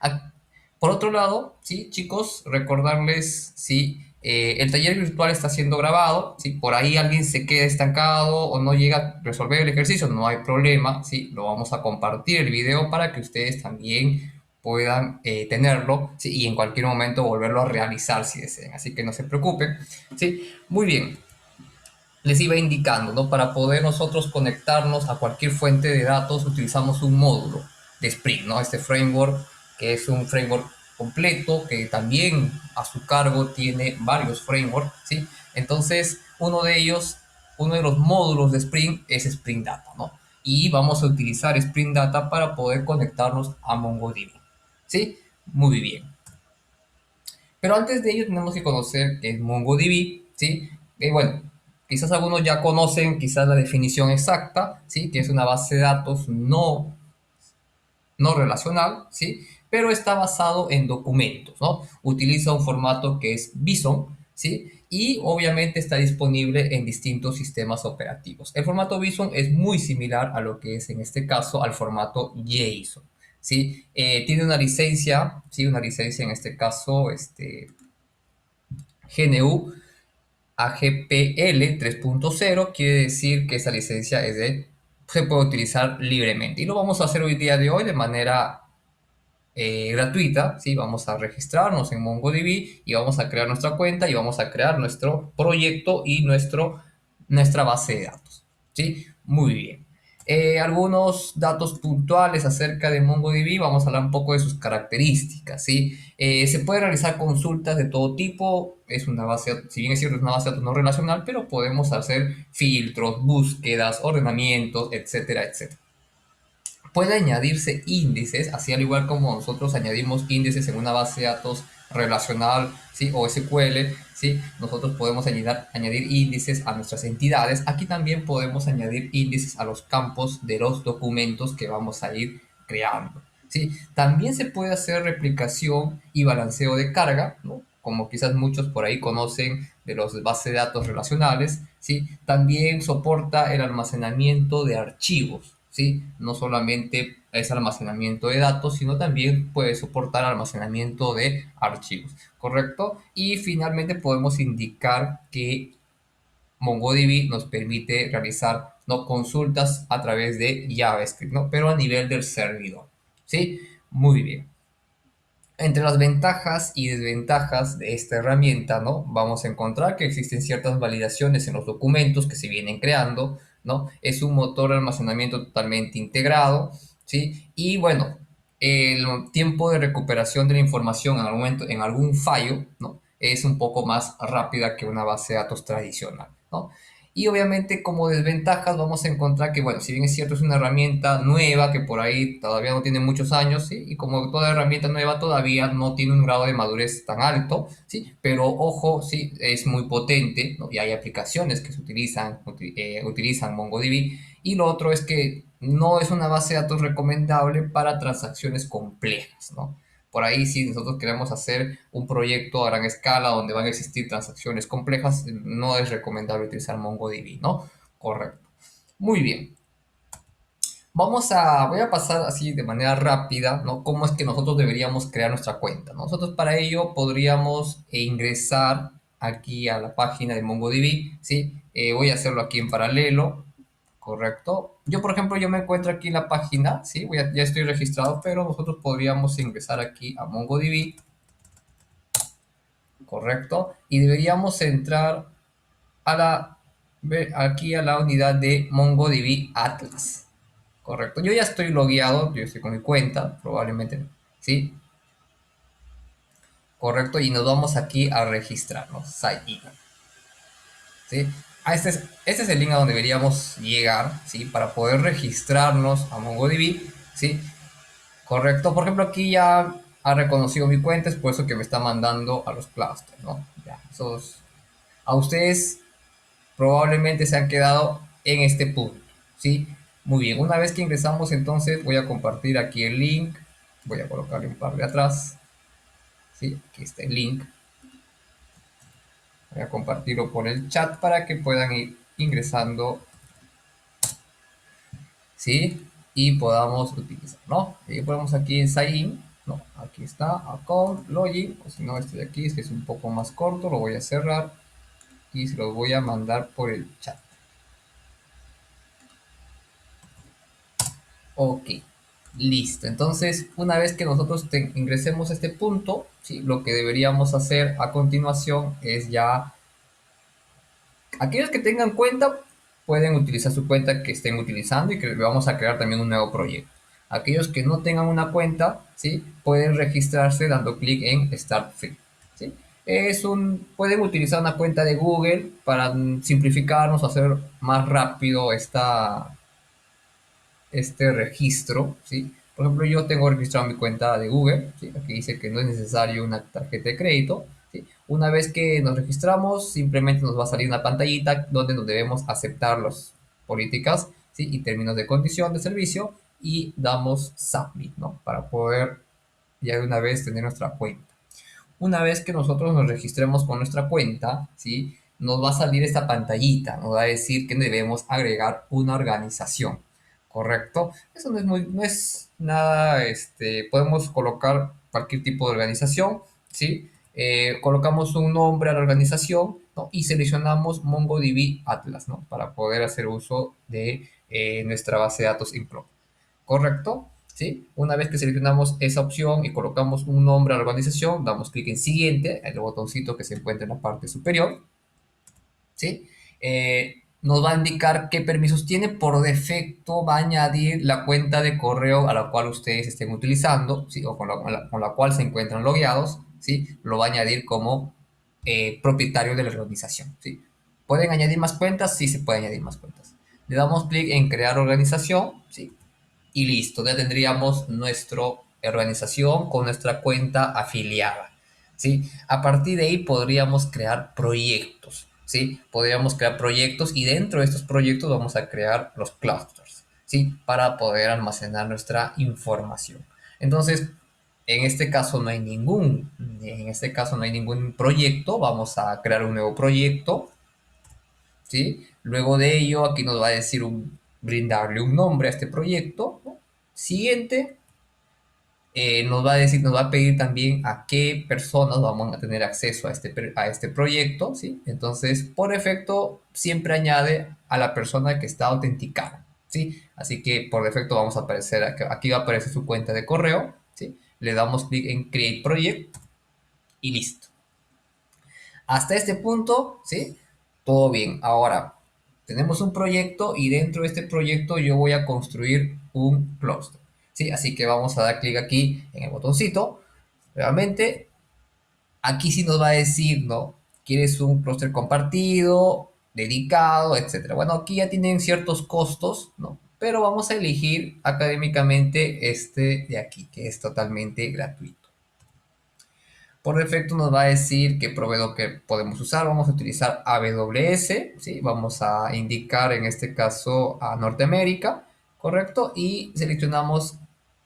A- Por otro lado, sí, chicos, recordarles si el taller virtual está siendo grabado, si por ahí alguien se queda estancado o no llega a resolver el ejercicio, no hay problema, sí, lo vamos a compartir el video para que ustedes también puedan tenerlo, sí, y en cualquier momento volverlo a realizar si desean, así que no se preocupen, sí, muy bien. Les iba indicando, ¿no? Para poder nosotros conectarnos a cualquier fuente de datos utilizamos un módulo de Spring, ¿no? Este framework que es un framework completo que también a su cargo tiene varios frameworks, ¿sí? Entonces, uno de los módulos de Spring es Spring Data, ¿no? Y vamos a utilizar Spring Data para poder conectarnos a MongoDB, ¿sí? Muy bien. Pero antes de ello tenemos que conocer qué es MongoDB, ¿sí? Bueno, quizás algunos ya conocen quizás la definición exacta, ¿sí? Que es una base de datos no relacional, ¿sí? Pero está basado en documentos, ¿no? Utiliza un formato que es BSON, ¿sí? Y obviamente está disponible en distintos sistemas operativos. El formato BSON es muy similar a lo que es en este caso al formato JSON, ¿sí? Tiene una licencia, ¿sí? Una licencia en este caso, GNU AGPL 3.0, quiere decir que esa licencia se puede utilizar libremente. Y lo vamos a hacer hoy día de hoy de manera gratuita, ¿sí? Vamos a registrarnos en MongoDB y vamos a crear nuestra cuenta y vamos a crear nuestro proyecto y nuestra base de datos, ¿sí? Muy bien. Algunos datos puntuales acerca de MongoDB, vamos a hablar un poco de sus características, ¿sí? Se puede realizar consultas de todo tipo, es una base, si bien es cierto, es una base de datos no relacional, pero podemos hacer filtros, búsquedas, ordenamientos, etcétera, etcétera. Puede añadirse índices, así al igual como nosotros añadimos índices en una base de datos relacional, ¿sí? O SQL, ¿sí? Nosotros podemos añadir índices a nuestras entidades. Aquí también podemos añadir índices a los campos de los documentos que vamos a ir creando, ¿sí? También se puede hacer replicación y balanceo de carga, ¿no? Como quizás muchos por ahí conocen de los bases de datos relacionales, ¿sí? También soporta el almacenamiento de archivos, ¿sí? No solamente es almacenamiento de datos, sino también puede soportar almacenamiento de archivos, ¿correcto? Y finalmente podemos indicar que MongoDB nos permite realizar, ¿no? Consultas a través de JavaScript, ¿no? Pero a nivel del servidor, ¿sí? Muy bien. Entre las ventajas y desventajas de esta herramienta, ¿no? Vamos a encontrar que existen ciertas validaciones en los documentos que se vienen creando, ¿no? Es un motor de almacenamiento totalmente integrado, ¿sí? Y bueno, el tiempo de recuperación de la información en algún momento, en algún fallo, ¿no? Es un poco más rápida que una base de datos tradicional, ¿no? Y obviamente como desventajas vamos a encontrar que, bueno, si bien es cierto, es una herramienta nueva que por ahí todavía no tiene muchos años, ¿sí? Y como toda herramienta nueva todavía no tiene un grado de madurez tan alto, ¿sí? Pero ojo, sí, es muy potente, ¿no? Y hay aplicaciones que se utilizan MongoDB. Y lo otro es que no es una base de datos recomendable para transacciones complejas, ¿no? Por ahí, si nosotros queremos hacer un proyecto a gran escala donde van a existir transacciones complejas, no es recomendable utilizar MongoDB, ¿no? Correcto. Muy bien. Voy a pasar así de manera rápida, ¿no? Cómo es que nosotros deberíamos crear nuestra cuenta, ¿no? Nosotros para ello podríamos ingresar aquí a la página de MongoDB, ¿sí? Voy a hacerlo aquí en paralelo, ¿correcto? Yo, por ejemplo, yo me encuentro aquí en la página, ¿sí? Ya estoy registrado, pero nosotros podríamos ingresar aquí a MongoDB, ¿correcto? Y deberíamos entrar a aquí a la unidad de MongoDB Atlas, ¿correcto? Yo ya estoy logueado, yo estoy con mi cuenta, probablemente, ¿sí? Correcto, y nos vamos aquí a registrarnos, Sign In, ¿sí? Este es el link a donde deberíamos llegar, ¿sí? Para poder registrarnos a MongoDB, ¿sí? Correcto, por ejemplo, aquí ya ha reconocido mi cuenta, es por eso que me está mandando a los clusters, ¿no? Ya, a ustedes probablemente se han quedado en este punto, ¿sí? Muy bien, una vez que ingresamos entonces voy a compartir aquí el link, voy a colocarle un par de atrás, ¿sí? Aquí está el link, voy a compartirlo por el chat para que puedan ir ingresando, ¿sí? Y podamos utilizar, ¿no? Y ponemos aquí en Sign In, No, aquí está, account, login, o si no, este de aquí, es un poco más corto, lo voy a cerrar y se los voy a mandar por el chat. Ok, listo. Entonces, una vez que nosotros ingresemos a este punto, ¿sí? Lo que deberíamos hacer a continuación es ya, aquellos que tengan cuenta pueden utilizar su cuenta que estén utilizando y que vamos a crear también un nuevo proyecto. Aquellos que no tengan una cuenta, ¿sí? Pueden registrarse dando clic en Start Free, ¿sí? Pueden utilizar una cuenta de Google para simplificarnos, hacer más rápido este registro, ¿sí? Por ejemplo, yo tengo registrado mi cuenta de Google, ¿sí? Aquí dice que no es necesario una tarjeta de crédito, ¿sí? Una vez que nos registramos, simplemente nos va a salir una pantallita donde nos debemos aceptar las políticas, ¿sí? Y términos de condición de servicio y damos Submit, ¿no? Para poder ya de una vez tener nuestra cuenta. Una vez que nosotros nos registremos con nuestra cuenta, ¿sí? Nos va a salir esta pantallita, nos va a decir que debemos agregar una organización, ¿correcto? Eso no es nada, podemos colocar cualquier tipo de organización, ¿sí? Colocamos un nombre a la organización, ¿no? Y seleccionamos MongoDB Atlas, ¿no? Para poder hacer uso de nuestra base de datos Include. ¿Correcto? ¿Sí? Una vez que seleccionamos esa opción y colocamos un nombre a la organización, damos clic en siguiente, el botoncito que se encuentra en la parte superior, ¿sí? Nos va a indicar qué permisos tiene. Por defecto va a añadir la cuenta de correo a la cual ustedes estén utilizando, ¿sí? O con la cual se encuentran logueados, ¿sí? Lo va a añadir como propietario de la organización, ¿sí? ¿Pueden añadir más cuentas? Sí, se pueden añadir más cuentas. Le damos clic en crear organización, ¿sí? Y listo, ya tendríamos nuestra organización con nuestra cuenta afiliada, ¿sí? A partir de ahí podríamos crear proyectos, ¿sí? Podríamos crear proyectos y dentro de estos proyectos vamos a crear los clusters, ¿sí? Para poder almacenar nuestra información. Entonces, en este caso no hay ningún proyecto, vamos a crear un nuevo proyecto, ¿sí? Luego de ello, aquí nos va a decir brindarle un nombre a este proyecto, ¿no? Siguiente, nos va a decir, nos va a pedir también a qué personas vamos a tener acceso a este proyecto, ¿sí? Entonces, por defecto, siempre añade a la persona que está autenticada, ¿sí? Así que por defecto vamos a aparecer, aquí va a aparecer su cuenta de correo, ¿sí? Le damos clic en Create Project y listo. Hasta este punto, ¿sí? Todo bien. Ahora, tenemos un proyecto y dentro de este proyecto yo voy a construir un clúster, ¿sí? Así que vamos a dar clic aquí en el botoncito. Realmente, aquí sí nos va a decir, ¿no? ¿Quieres un clúster compartido, dedicado, etcétera? Bueno, aquí ya tienen ciertos costos, ¿no? Pero vamos a elegir académicamente este de aquí, que es totalmente gratuito. Por defecto nos va a decir qué proveedor que podemos usar. Vamos a utilizar AWS, ¿sí? Vamos a indicar en este caso a Norteamérica, ¿correcto? Y seleccionamos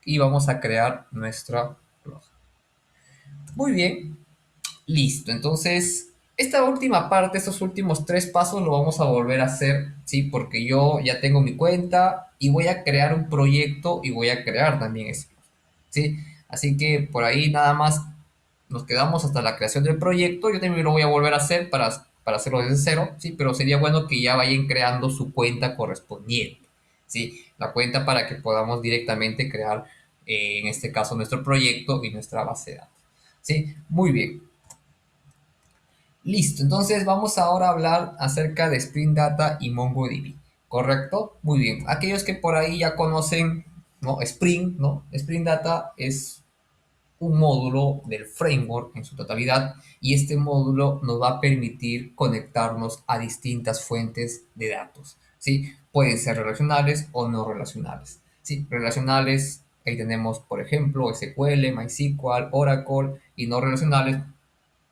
y vamos a crear nuestra blog. Muy bien, listo. Entonces, esta última parte, estos últimos tres pasos lo vamos a volver a hacer, ¿sí? Porque yo ya tengo mi cuenta y voy a crear un proyecto y voy a crear también ese, ¿sí? Así que por ahí nada más nos quedamos hasta la creación del proyecto. Yo también lo voy a volver a hacer para hacerlo desde cero, ¿sí? Pero sería bueno que ya vayan creando su cuenta correspondiente, ¿sí? La cuenta para que podamos directamente crear, en este caso, nuestro proyecto y nuestra base de datos, ¿sí? Muy bien. Listo, entonces vamos ahora a hablar acerca de Spring Data y MongoDB, ¿correcto? Muy bien. Aquellos que por ahí ya conocen, ¿no? Spring, ¿no? Spring Data es un módulo del framework en su totalidad y este módulo nos va a permitir conectarnos a distintas fuentes de datos, ¿sí? Pueden ser relacionales o no relacionales, ¿sí? Relacionales, ahí tenemos, por ejemplo, SQL, MySQL, Oracle, y no relacionales,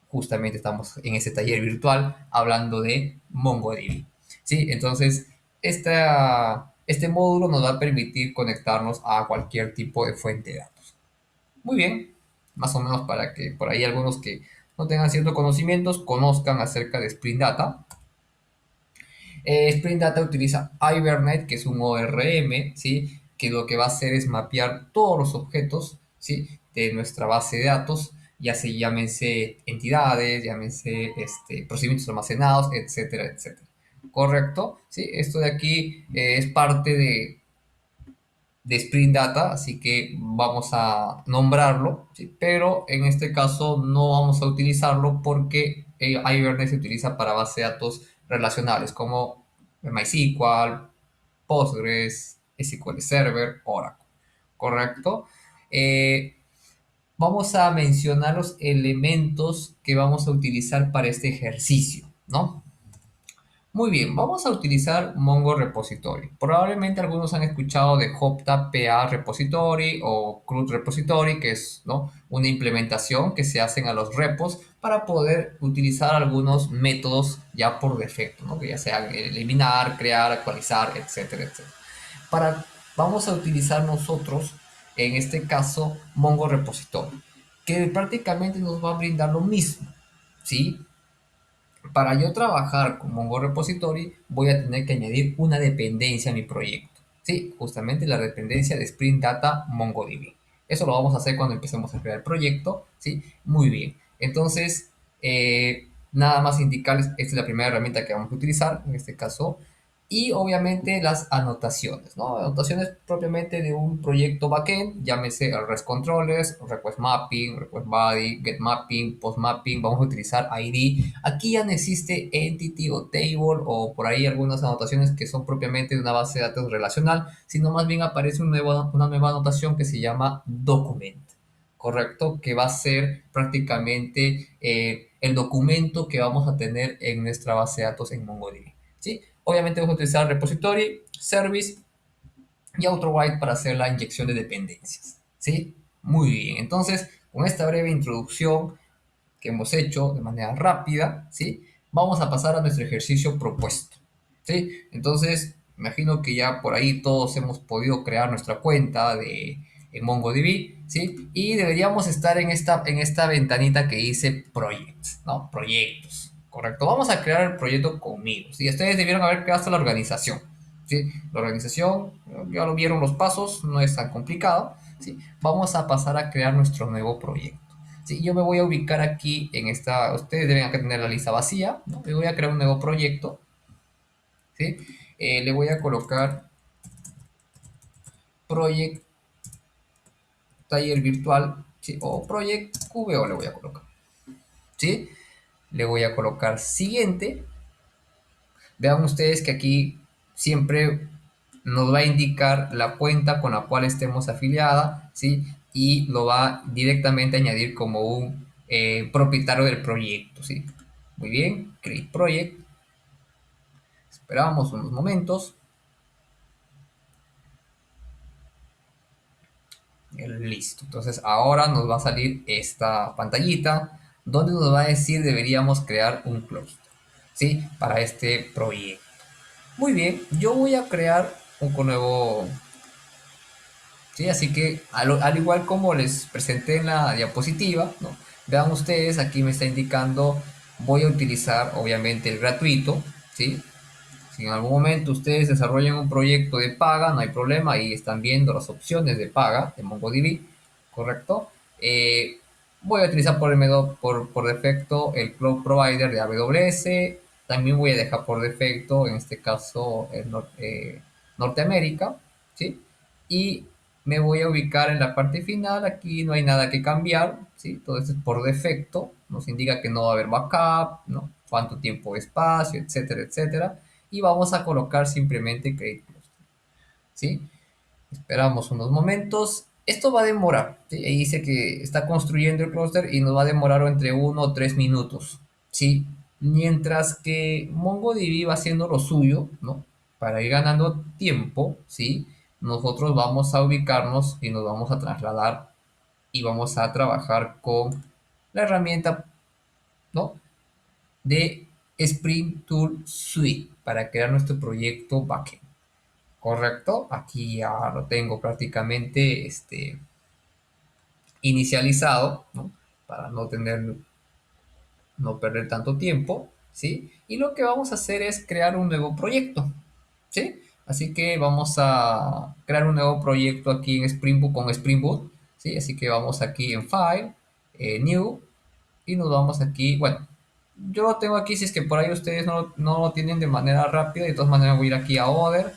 justamente estamos en ese taller virtual hablando de MongoDB, ¿sí? Entonces, este módulo nos va a permitir conectarnos a cualquier tipo de fuente de datos. Muy bien, más o menos para que por ahí algunos que no tengan ciertos conocimientos conozcan acerca de Spring Data. Spring Data utiliza Hibernate, que es un ORM, ¿sí? Que lo que va a hacer es mapear todos los objetos, ¿sí? de nuestra base de datos, ya se llámense entidades, llámense procedimientos almacenados, etcétera, etcétera. ¿Correcto? ¿Sí? Esto de aquí es parte de Spring Data, así que vamos a nombrarlo, ¿sí? Pero en este caso no vamos a utilizarlo porque Hibernate se utiliza para bases de datos relacionales como MySQL, Postgres, SQL Server, Oracle, ¿correcto? Eh, Vamos a mencionar los elementos que vamos a utilizar para este ejercicio, ¿no? Muy bien, vamos a utilizar Mongo Repository. Probablemente algunos han escuchado de Hopta PA Repository o CRUD Repository, que es, ¿no?, una implementación que se hacen a los repos para poder utilizar algunos métodos ya por defecto, ¿no?, que ya sean eliminar, crear, actualizar, etcétera, etcétera. Para, vamos a utilizar nosotros, en este caso, Mongo Repository, que prácticamente nos va a brindar lo mismo, ¿sí? Para yo trabajar con Mongo Repository, voy a tener que añadir una dependencia a mi proyecto. Sí, justamente la dependencia de Spring Data MongoDB. Eso lo vamos a hacer cuando empecemos a crear el proyecto. Sí, muy bien. Entonces, nada más indicarles, esta es la primera herramienta que vamos a utilizar, en este caso, y obviamente las anotaciones, ¿no? Anotaciones propiamente de un proyecto backend, llámese el REST controllers, request mapping, request body, get mapping, post mapping, vamos a utilizar ID. Aquí ya no existe entity o table o por ahí algunas anotaciones que son propiamente de una base de datos relacional, sino más bien aparece una nueva anotación que se llama document, ¿correcto? Que va a ser prácticamente el documento que vamos a tener en nuestra base de datos en MongoDB, ¿sí? Obviamente vamos a utilizar repository, service y AutoWrite para hacer la inyección de dependencias, ¿sí? Muy bien, entonces con esta breve introducción que hemos hecho de manera rápida, ¿sí? Vamos a pasar a nuestro ejercicio propuesto, ¿sí? Entonces, imagino que ya por ahí todos hemos podido crear nuestra cuenta en MongoDB, ¿sí? Y deberíamos estar en esta ventanita que dice Projects, ¿no? Proyectos, ¿correcto? Vamos a crear el proyecto conmigo, ¿sí? Ustedes debieron haber creado hasta la organización, ¿sí? La organización, ya lo vieron los pasos, no es tan complicado, ¿sí? Vamos a pasar a crear nuestro nuevo proyecto. Sí, yo me voy a ubicar aquí en esta, ustedes deben acá tener la lista vacía, ¿no? Me voy a crear un nuevo proyecto, ¿sí? Le voy a colocar Project Taller Virtual, ¿sí? O Project QBO le voy a colocar, ¿sí? Le voy a colocar siguiente. Vean ustedes que aquí siempre nos va a indicar la cuenta con la cual estemos afiliada, ¿sí? Y lo va directamente a añadir como un propietario del proyecto, ¿sí? Muy bien, Create Project. Esperamos unos momentos. Listo. Entonces ahora nos va a salir esta pantallita donde nos va a decir deberíamos crear un clúster, ¿sí? Para este proyecto. Muy bien, yo voy a crear un nuevo, ¿sí? Así que al igual como les presenté en la diapositiva, ¿no? Vean ustedes, aquí me está indicando, voy a utilizar obviamente el gratuito, ¿sí? Si en algún momento ustedes desarrollan un proyecto de paga, no hay problema, ahí están viendo las opciones de paga de MongoDB, ¿correcto? Eh, Voy a utilizar por defecto el Cloud Provider de AWS, también voy a dejar por defecto, en este caso, Norteamérica, ¿sí? Y me voy a ubicar en la parte final, aquí no hay nada que cambiar, ¿sí? Todo esto es por defecto, nos indica que no va a haber backup, ¿no? Cuánto tiempo de espacio, etcétera, etcétera. Y vamos a colocar simplemente Create Cluster, ¿sí? Esperamos unos momentos. Esto va a demorar, ¿sí? Ahí dice que está construyendo el clúster y nos va a demorar entre 1 o 3 minutos, ¿sí? Mientras que MongoDB va haciendo lo suyo, ¿no? Para ir ganando tiempo, ¿sí? Nosotros vamos a ubicarnos y nos vamos a trasladar y vamos a trabajar con la herramienta, ¿no?, de Spring Tool Suite para crear nuestro proyecto backend. ¿Correcto? Aquí ya lo tengo prácticamente inicializado, ¿no? Para no perder tanto tiempo, ¿sí? Y lo que vamos a hacer es crear un nuevo proyecto, ¿sí? Así que vamos a crear un nuevo proyecto aquí en Spring Boot con Spring Boot, ¿sí? Así que vamos aquí en File, New, y nos vamos aquí, bueno, yo lo tengo aquí, si es que por ahí ustedes no lo tienen de manera rápida, de todas maneras voy a ir aquí a Other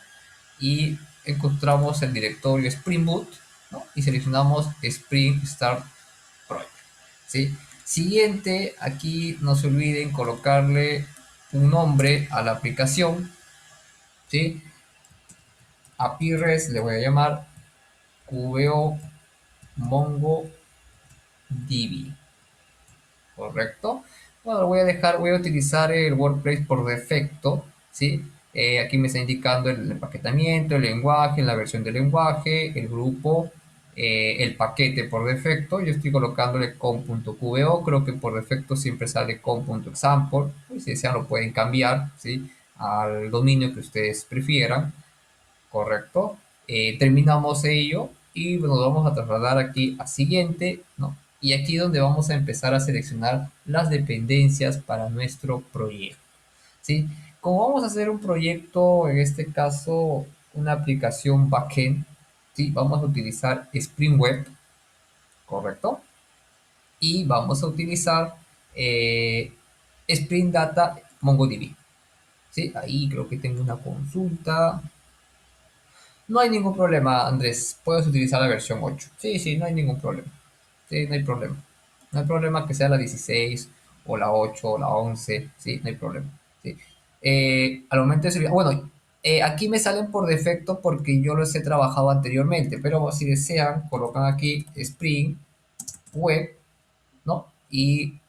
y encontramos el directorio Spring Boot, ¿no? Y seleccionamos Spring Start Project, ¿sí? Siguiente, aquí no se olviden colocarle un nombre a la aplicación, ¿sí? API REST le voy a llamar QBO MongoDB, ¿correcto? Bueno, lo voy a dejar, voy a utilizar el WordPress por defecto, ¿sí? Aquí me está indicando el empaquetamiento, el lenguaje, la versión del lenguaje, el grupo, el paquete por defecto. Yo estoy colocándole com.qbo, creo que por defecto siempre sale com.example. Pues si desean lo pueden cambiar, ¿sí? Al dominio que ustedes prefieran. Correcto. Terminamos ello y nos vamos a trasladar aquí a siguiente, ¿no? Y aquí donde vamos a empezar a seleccionar las dependencias para nuestro proyecto, ¿sí? Como vamos a hacer un proyecto, en este caso, una aplicación backend, ¿sí? Vamos a utilizar Spring Web, ¿correcto? Y vamos a utilizar eh, Spring Data MongoDB, ¿sí? Ahí creo que tengo una consulta. No hay ningún problema, Andrés. Puedes utilizar la versión 8. Sí, sí, no hay ningún problema. Sí, no hay problema. No hay problema que sea la 16 o la 8 o la 11. Sí, no hay problema. Sí. Al momento de servir, bueno, aquí me salen por defecto porque yo los he trabajado anteriormente, pero si desean, colocan aquí Spring Web, ¿no? Y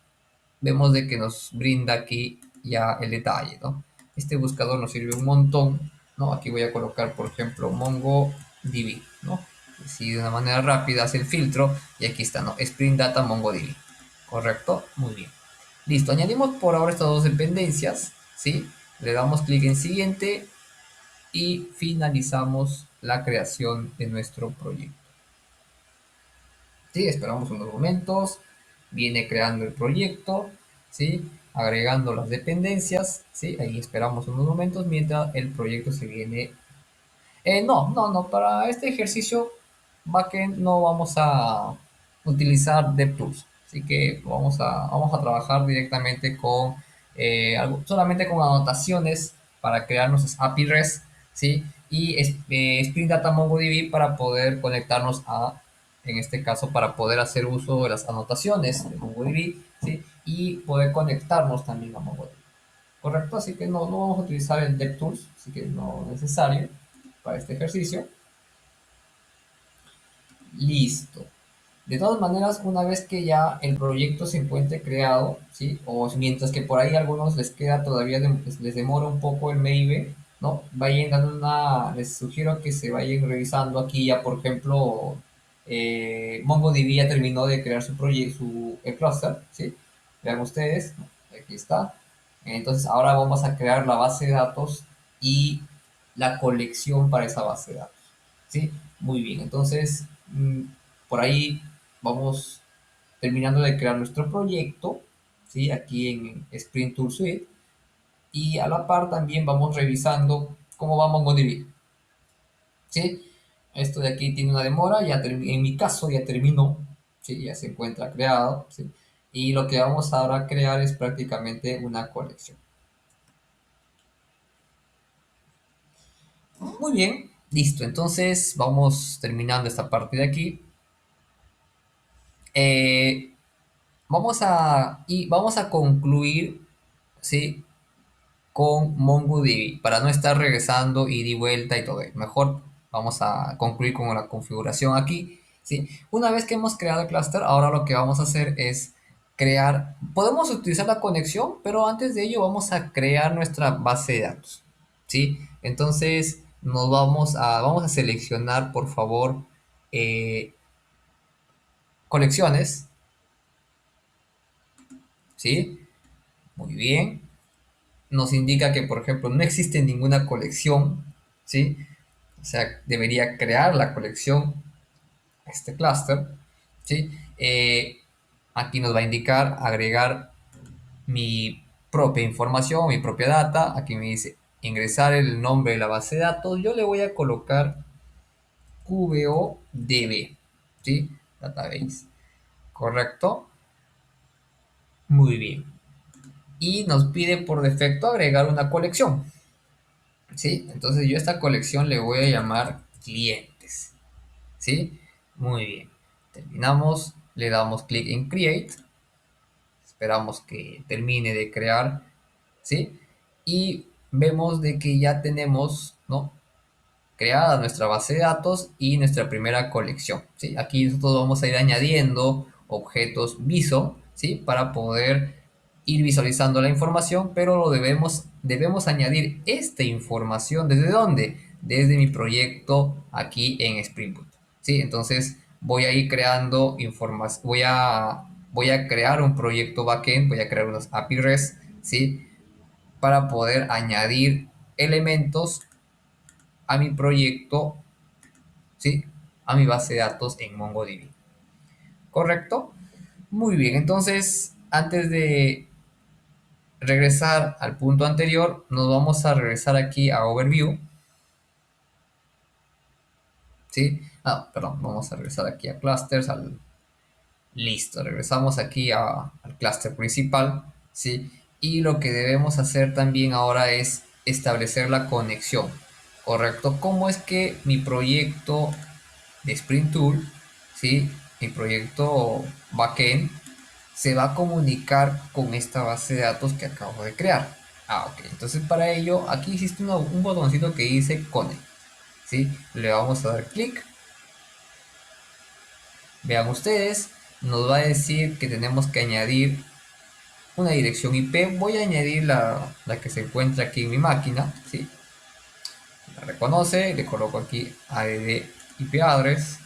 vemos de que nos brinda aquí ya el detalle, ¿no? Este buscador nos sirve un montón, ¿no? Aquí voy a colocar, por ejemplo, MongoDB, ¿no? Si de una manera rápida hace el filtro y aquí está, ¿no? Spring Data MongoDB, ¿correcto? Muy bien. Listo, añadimos por ahora estas dos dependencias, ¿sí? Le damos clic en siguiente y finalizamos la creación de nuestro proyecto. ¿Sí? Esperamos unos momentos, viene creando el proyecto, ¿sí? Agregando las dependencias, ¿sí? Ahí esperamos unos momentos mientras el proyecto se viene. No, para este ejercicio backend no vamos a utilizar DevTools, así que vamos a trabajar directamente con solamente con anotaciones para crear nuestras API REST, ¿sí? Y Spring Data MongoDB para poder conectarnos en este caso, para poder hacer uso de las anotaciones de MongoDB, ¿sí? Y poder conectarnos también a MongoDB. ¿Correcto? Así que no vamos a utilizar el DevTools, así que no es necesario para este ejercicio. Listo. De todas maneras, una vez que ya el proyecto se encuentre creado, ¿sí? O mientras que por ahí a algunos les queda todavía, les demora un poco el Maybe, ¿no? Vayan dando les sugiero que se vayan revisando aquí ya, por ejemplo, MongoDB ya terminó de crear su proyecto, el cluster, ¿sí? Vean ustedes, ¿no? Aquí está. Entonces ahora vamos a crear la base de datos y la colección para esa base de datos, ¿sí? Muy bien, entonces por ahí vamos terminando de crear nuestro proyecto, ¿sí? Aquí en Sprint Tool Suite. Y a la par también vamos revisando cómo va MongoDB, ¿sí? Esto de aquí tiene una demora, en mi caso ya terminó, ¿sí? Ya se encuentra creado, ¿sí? Y lo que vamos ahora a crear es prácticamente una colección. Muy bien, listo. Entonces vamos terminando esta parte de aquí. Eh, vamos a concluir, ¿sí? Con MongoDB para no estar regresando y di vuelta y todo. Mejor vamos a concluir con la configuración aquí, ¿sí? Una vez que hemos creado el clúster, ahora lo que vamos a hacer es podemos utilizar la conexión, pero antes de ello vamos a crear nuestra base de datos, ¿sí? Entonces vamos a seleccionar, por favor, eh, colecciones, ¿sí? Muy bien. Nos indica que, por ejemplo, no existe ninguna colección, ¿sí? O sea, debería crear la colección, este clúster, ¿sí? Aquí nos va a indicar agregar mi propia información, mi propia data. Aquí me dice ingresar el nombre de la base de datos. Yo le voy a colocar QBODB, ¿sí? database. ¿Correcto? Muy bien. Y nos pide por defecto agregar una colección. ¿Sí? Entonces yo a esta colección le voy a llamar clientes. ¿Sí? Muy bien. Terminamos, le damos clic en Create. Esperamos que termine de crear. ¿Sí? Y vemos de que ya tenemos, ¿no?, creada nuestra base de datos y nuestra primera colección, ¿sí? Aquí nosotros vamos a ir añadiendo objetos viso, ¿sí?, para poder ir visualizando la información, pero debemos añadir esta información. ¿Desde dónde? Desde mi proyecto aquí en Spring Boot, ¿sí? Entonces voy a ir creando información, voy a crear un proyecto backend, voy a crear unos API REST, ¿sí?, para poder añadir elementos a mi proyecto, ¿sí?, a mi base de datos en MongoDB. ¿Correcto? Muy bien, entonces antes de regresar al punto anterior, nos vamos a regresar aquí a Overview, ¿sí? Perdón, vamos a regresar aquí a Clusters, listo, regresamos aquí al clúster principal, ¿sí? Y lo que debemos hacer también ahora es establecer la conexión, ¿correcto? ¿Cómo es que mi proyecto de Spring Tool, ¿sí?, mi proyecto backend, se va a comunicar con esta base de datos que acabo de crear? Ok, entonces para ello aquí existe un botoncito que dice Connect, ¿sí? Le vamos a dar clic. Vean ustedes, nos va a decir que tenemos que añadir una dirección IP. Voy a añadir la que se encuentra aquí en mi máquina, ¿sí? La reconoce, le coloco aquí add IP address.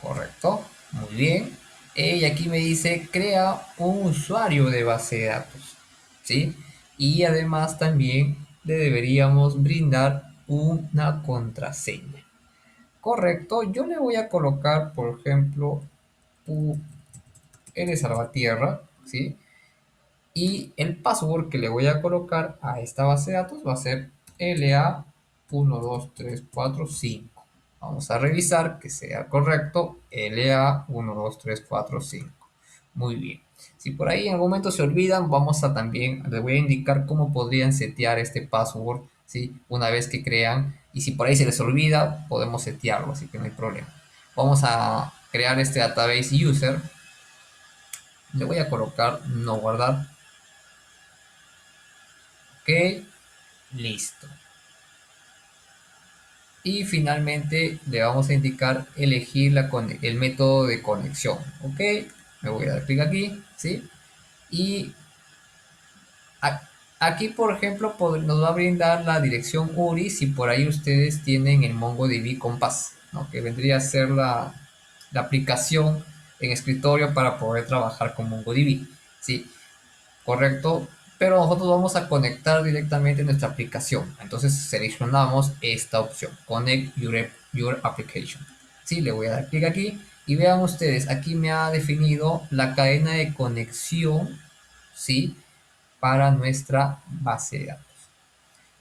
Correcto, muy bien. Y aquí me dice crea un usuario de base de datos, ¿sí? Y además también le deberíamos brindar una contraseña. Correcto, yo le voy a colocar, por ejemplo, UR Salvatierra, ¿sí? Y el password que le voy a colocar a esta base de datos va a ser LA12345. Vamos a revisar que sea correcto. LA12345. Muy bien. Si por ahí en algún momento se olvidan, vamos a también, les voy a indicar cómo podrían setear este password, ¿sí?, una vez que crean. Y si por ahí se les olvida, podemos setearlo, así que no hay problema. Vamos a crear este database user. Le voy a colocar no guardar. Ok, listo. Y finalmente le vamos a indicar elegir el método de conexión. Ok, me voy a dar clic aquí, ¿sí? Y aquí, por ejemplo, nos va a brindar la dirección URI si por ahí ustedes tienen el MongoDB Compass, ¿no?, que vendría a ser la aplicación en escritorio para poder trabajar con MongoDB, ¿sí? Correcto, pero nosotros vamos a conectar directamente nuestra aplicación. Entonces seleccionamos esta opción, Connect your Application. Sí, le voy a dar clic aquí y vean ustedes, aquí me ha definido la cadena de conexión, ¿sí?, para nuestra base de datos.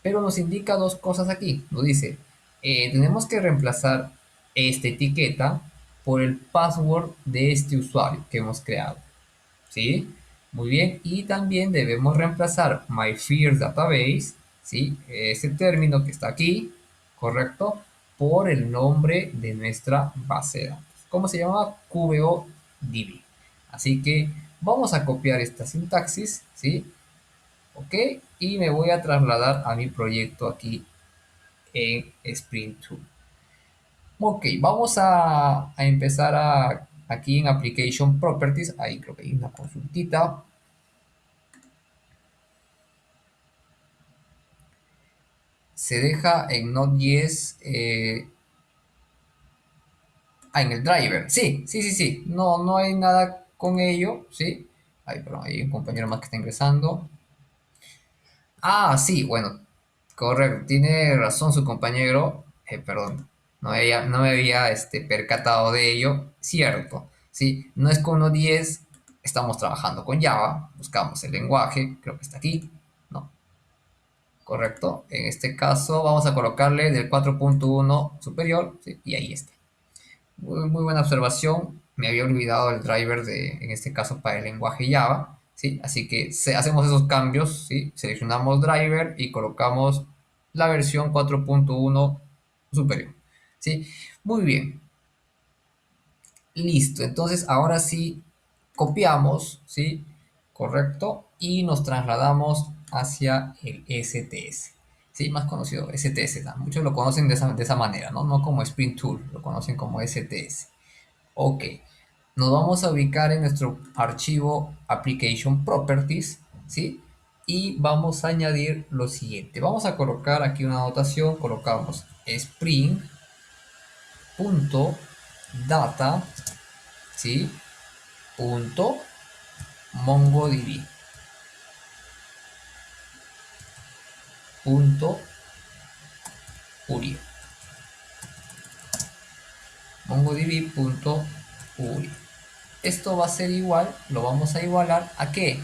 Pero nos indica dos cosas aquí. Nos dice, tenemos que reemplazar esta etiqueta por el password de este usuario que hemos creado, ¿sí? Muy bien, y también debemos reemplazar my first database, ¿sí?, ese término que está aquí, correcto, por el nombre de nuestra base de datos. ¿Cómo se llama? QBODB. Así que vamos a copiar esta sintaxis, ¿sí? Ok, y me voy a trasladar a mi proyecto aquí en Spring Tool. Ok, vamos a empezar aquí en Application Properties. Ahí creo que hay una consultita. Se deja en Node.js, en el driver. Sí, sí, sí, sí. No, no hay nada con ello, ¿sí? Ay, perdón, hay un compañero más que está ingresando. Sí, bueno, correcto. Tiene razón su compañero. Perdón, no me había percatado de ello. Cierto, sí. No es con Node.js. Estamos trabajando con Java. Buscamos el lenguaje. Creo que está aquí. No, correcto. En este caso vamos a colocarle del 4.1 superior, ¿sí? Y ahí está. Muy, muy buena observación. me había olvidado el driver en este caso, para el lenguaje Java, ¿sí? Así que hacemos esos cambios, ¿sí? Seleccionamos driver y colocamos la versión 4.1 superior, ¿sí? Muy bien, listo. Entonces, ahora sí, copiamos, ¿sí? Correcto. Y nos trasladamos hacia el STS. Sí, más conocido, STS. ¿No? Muchos lo conocen de esa manera, ¿no? No como Spring Tool, lo conocen como STS. Ok, nos vamos a ubicar en nuestro archivo Application Properties, ¿sí? Y vamos a añadir lo siguiente. Vamos a colocar aquí una anotación, colocamos spring.data, ¿sí? Punto MongoDB. Punto URI. MongoDB.uri. Esto va a ser igual, lo vamos a igualar ¿a qué?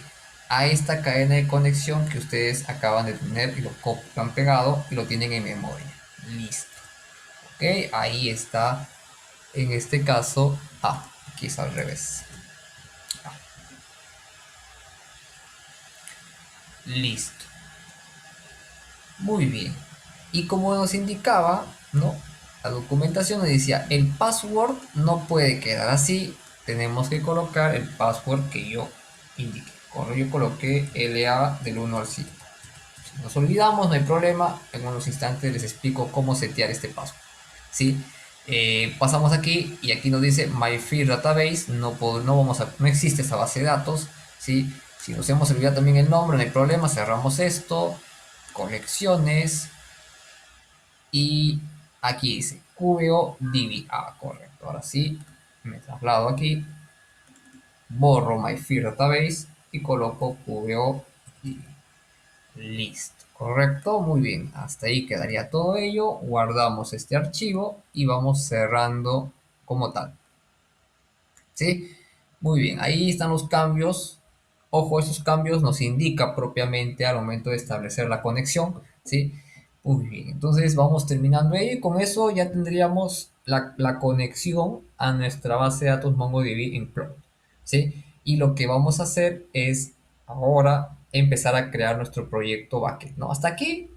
A esta cadena de conexión que ustedes acaban de tener y lo han pegado y lo tienen en memoria. Listo. Ok, ahí está. En este caso, aquí es al revés. Listo. Muy bien. Y como nos indicaba, ¿no? La documentación nos decía, el password no puede quedar así. Tenemos que colocar el password que yo indiqué. Yo coloqué LA del 1 al 5. Si nos olvidamos, no hay problema. En unos instantes les explico cómo setear este password. ¿Sí? Pasamos aquí y aquí nos dice MyField Database. No existe esa base de datos. ¿Sí? Si nos hemos olvidado también el nombre, no hay problema. Cerramos esto. Colecciones. Y aquí dice QBO DB. Correcto. Ahora sí, me traslado aquí. Borro MyField Database y coloco QBO DB. Listo, correcto, muy bien. Hasta ahí quedaría todo ello. Guardamos este archivo y vamos cerrando como tal. ¿Sí? Muy bien, ahí están los cambios. Ojo, esos cambios nos indica propiamente al momento de establecer la conexión. ¿Sí? Muy bien, entonces vamos terminando ahí. Con eso ya tendríamos la conexión a nuestra base de datos MongoDB en Cloud. ¿Sí? Y lo que vamos a hacer es ahora empezar a crear nuestro proyecto backend, ¿no? Hasta aquí,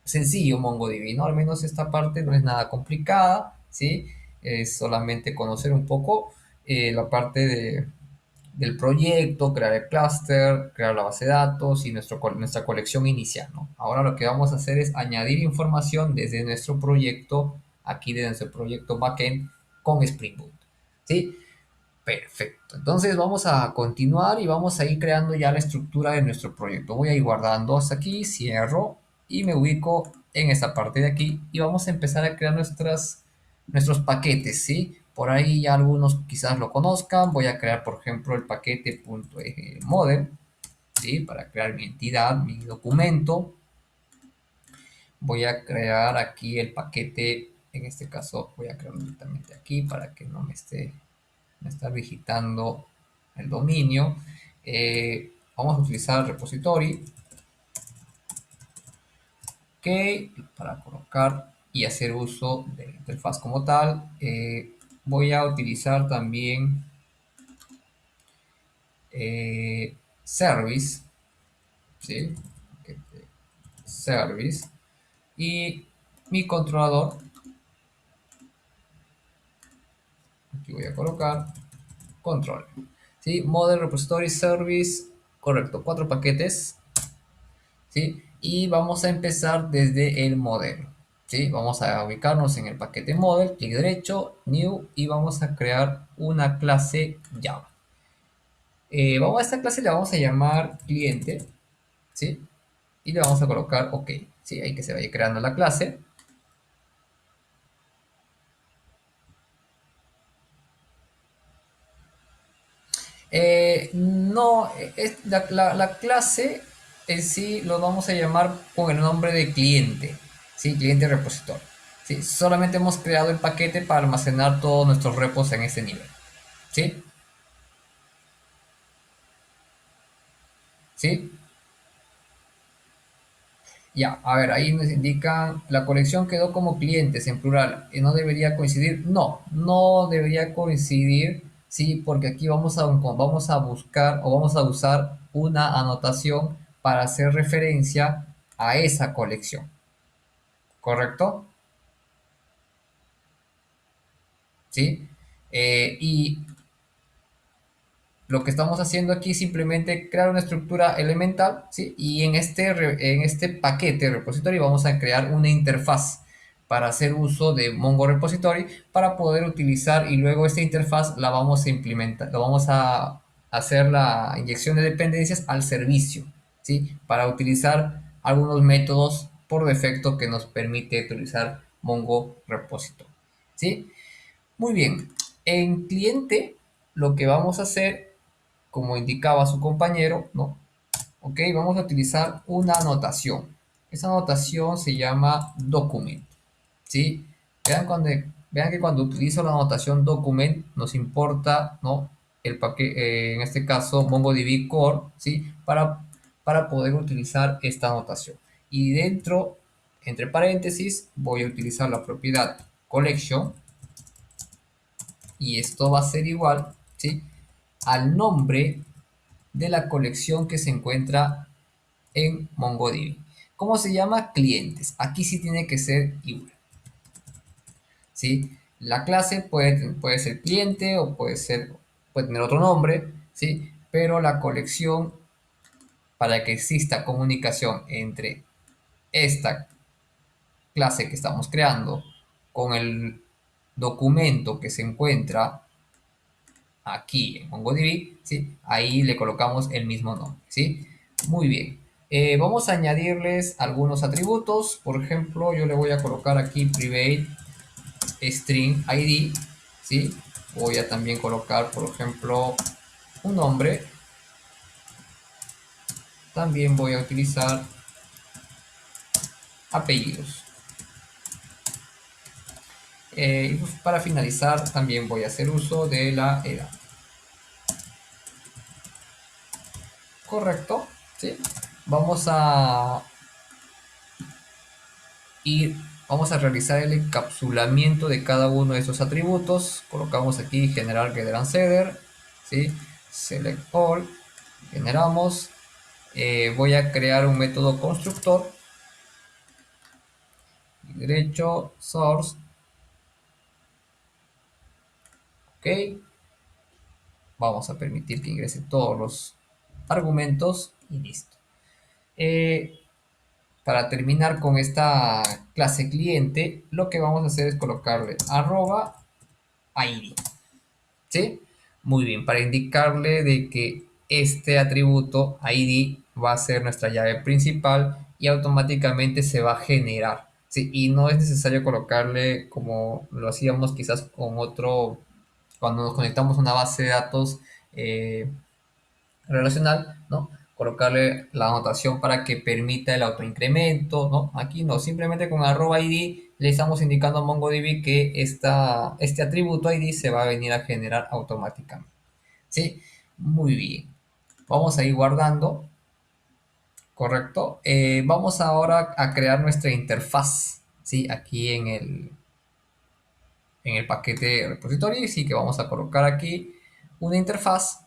sencillo MongoDB, ¿no? Al menos esta parte no es nada complicada, ¿sí? Es solamente conocer un poco la parte del proyecto, crear el clúster, crear la base de datos y nuestra colección inicial, ¿no? Ahora lo que vamos a hacer es añadir información desde nuestro proyecto, aquí desde nuestro proyecto backend con Spring Boot, ¿sí? Perfecto. Entonces vamos a continuar y vamos a ir creando ya la estructura de nuestro proyecto. Voy a ir guardando hasta aquí, cierro y me ubico en esta parte de aquí y vamos a empezar a crear nuestros paquetes, ¿sí? Por ahí ya algunos quizás lo conozcan. Voy a crear, por ejemplo, el paquete .model, ¿sí? Para crear mi entidad, mi documento. Voy a crear aquí el paquete, en este caso voy a crearlo directamente aquí para que no me está digitando el dominio. Vamos a utilizar el repository, ok, para colocar y hacer uso de la interfaz como tal. Voy a utilizar también service, ¿sí? Service y mi controlador, aquí voy a colocar control, ¿sí? Model, repository, service, correcto, 4 paquetes, ¿sí? Y vamos a empezar desde el modelo, ¿sí? Vamos a ubicarnos en el paquete model, clic derecho, new, y vamos a crear una clase Java. A esta clase le vamos a llamar cliente, ¿sí? Y le vamos a colocar OK, ¿sí? Ahí que se vaya creando la clase. No, la clase en sí lo vamos a llamar con el nombre de cliente, ¿sí? Cliente repositorio. ¿Sí? Solamente hemos creado el paquete para almacenar todos nuestros repos en este nivel. ¿Sí? ¿Sí? Ya, a ver, ahí nos indican, la colección quedó como clientes en plural y no debería coincidir. No, no debería coincidir ¿sí? Porque aquí vamos a buscar o vamos a usar una anotación para hacer referencia a esa colección, ¿correcto? ¿Sí? Y lo que estamos haciendo aquí es simplemente crear una estructura elemental, ¿sí? Y en este paquete repository vamos a crear una interfaz para hacer uso de Mongo Repository para poder utilizar y luego esta interfaz la vamos a implementar, lo vamos a hacer la inyección de dependencias al servicio, ¿sí? Para utilizar algunos métodos por defecto que nos permite utilizar Mongo Repository, ¿sí? Muy bien. En cliente lo que vamos a hacer, como indicaba su compañero, ¿no? Ok, vamos a utilizar una anotación. Esa anotación se llama document, ¿sí? Vean que cuando utilizo la anotación document nos importa, ¿no? El paquete, en este caso MongoDB Core, ¿sí? Para poder utilizar esta anotación. Y dentro, entre paréntesis, voy a utilizar la propiedad collection y esto va a ser igual, ¿sí? Al nombre de la colección que se encuentra en MongoDB. ¿Cómo se llama? Clientes. Aquí sí tiene que ser igual, ¿sí? La clase puede ser cliente o puede tener otro nombre, ¿sí? Pero la colección, para que exista comunicación entre esta clase que estamos creando con el documento que se encuentra aquí en MongoDB, ¿sí? Ahí le colocamos el mismo nombre, ¿sí? Muy bien. Vamos a añadirles algunos atributos. Por ejemplo, yo le voy a colocar aquí private string ID, ¿sí? Voy a también colocar, por ejemplo, un nombre. También voy a utilizar apellidos. Y pues para finalizar, también voy a hacer uso de la edad. ¿Correcto? ¿Sí? Vamos a y vamos a realizar el encapsulamiento de cada uno de esos atributos. Colocamos aquí generar getter and setter, ¿sí? Select all, generamos. Voy a crear un método constructor, derecho, source, ok. Vamos a permitir que ingrese todos los argumentos y listo. Eh, para terminar con esta clase cliente, lo que vamos a hacer es colocarle arroba ID. ¿Sí? Muy bien, para indicarle de que este atributo ID va a ser nuestra llave principal y automáticamente se va a generar. ¿Sí? Y no es necesario colocarle como lo hacíamos quizás con otro, cuando nos conectamos a una base de datos relacional, ¿no? Colocarle la anotación para que permita el autoincremento, ¿no? Aquí no, simplemente con arroba ID le estamos indicando a MongoDB que este atributo ID se va a venir a generar automáticamente, ¿sí? Muy bien. Vamos a ir guardando, ¿correcto? Vamos ahora a crear nuestra interfaz, ¿sí? Aquí en el paquete repository, sí que vamos a colocar aquí una interfaz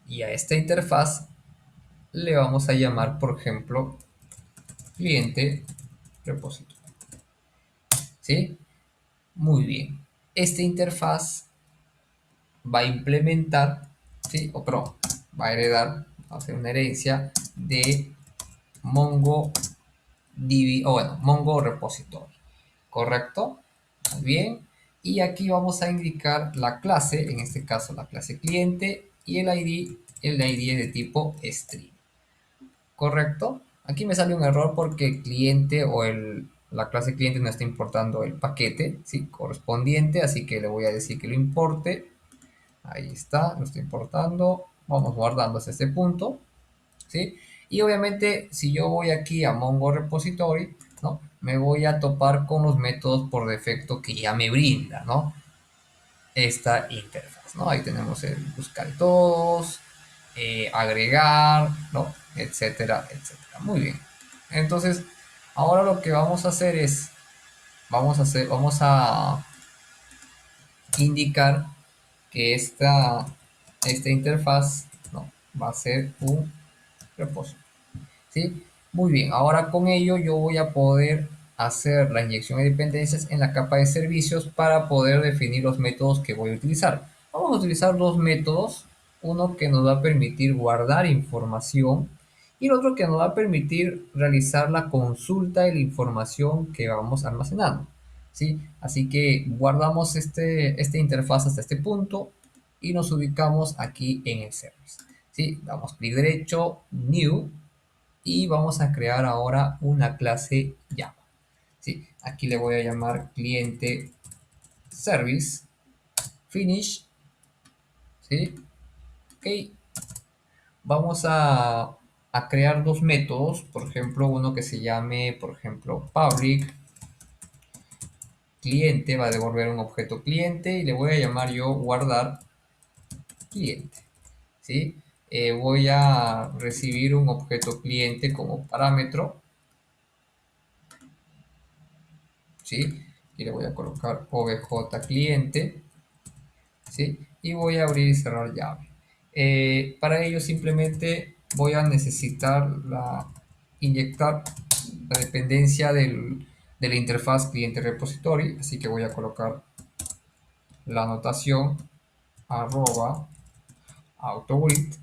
y a esta interfaz le vamos a llamar, por ejemplo, cliente repository. ¿Sí? Muy bien. Esta interfaz va a implementar, ¿sí? O perdón, va a heredar, va a hacer una herencia de MongoDB, o bueno, Mongo Repository. ¿Correcto? Muy bien. Y aquí vamos a indicar la clase, en este caso la clase cliente, y el ID es de tipo string. ¿Correcto? Aquí me sale un error porque el cliente o la clase cliente no está importando el paquete, ¿sí? Correspondiente, así que le voy a decir que lo importe. Ahí está, lo está importando. Vamos guardando hasta este punto, ¿sí? Y obviamente, si yo voy aquí a Mongo Repository, ¿no? Me voy a topar con los métodos por defecto que ya me brinda, ¿no? Esta interfaz, ¿no? Ahí tenemos el buscar todos, agregar, ¿no? Etcétera, etcétera. Muy bien. Entonces, ahora lo que vamos a hacer es, vamos a indicar que esta interfaz no, va a ser un reposo. ¿Sí? Muy bien, ahora con ello yo voy a poder hacer la inyección de dependencias en la capa de servicios para poder definir los métodos que voy a utilizar. Vamos a utilizar dos métodos, uno que nos va a permitir guardar información y el otro que nos va a permitir realizar la consulta de la información que vamos almacenando. ¿Sí? Así que guardamos esta interfaz hasta este punto y nos ubicamos aquí en el service. ¿Sí? Damos clic derecho, New, y vamos a crear ahora una clase Java. ¿Sí? Aquí le voy a llamar cliente service finish. ¿Sí? Ok. Vamos a crear dos métodos, por ejemplo, uno que se llame, por ejemplo, public cliente, va a devolver un objeto cliente y le voy a llamar yo guardar cliente. ¿Sí? Voy a recibir un objeto cliente como parámetro. ¿Sí? Y le voy a colocar obj cliente, ¿sí? Y voy a abrir y cerrar llave. Para ello simplemente voy a necesitar inyectar la dependencia de la interfaz cliente repository, así que voy a colocar la anotación arroba autogrid,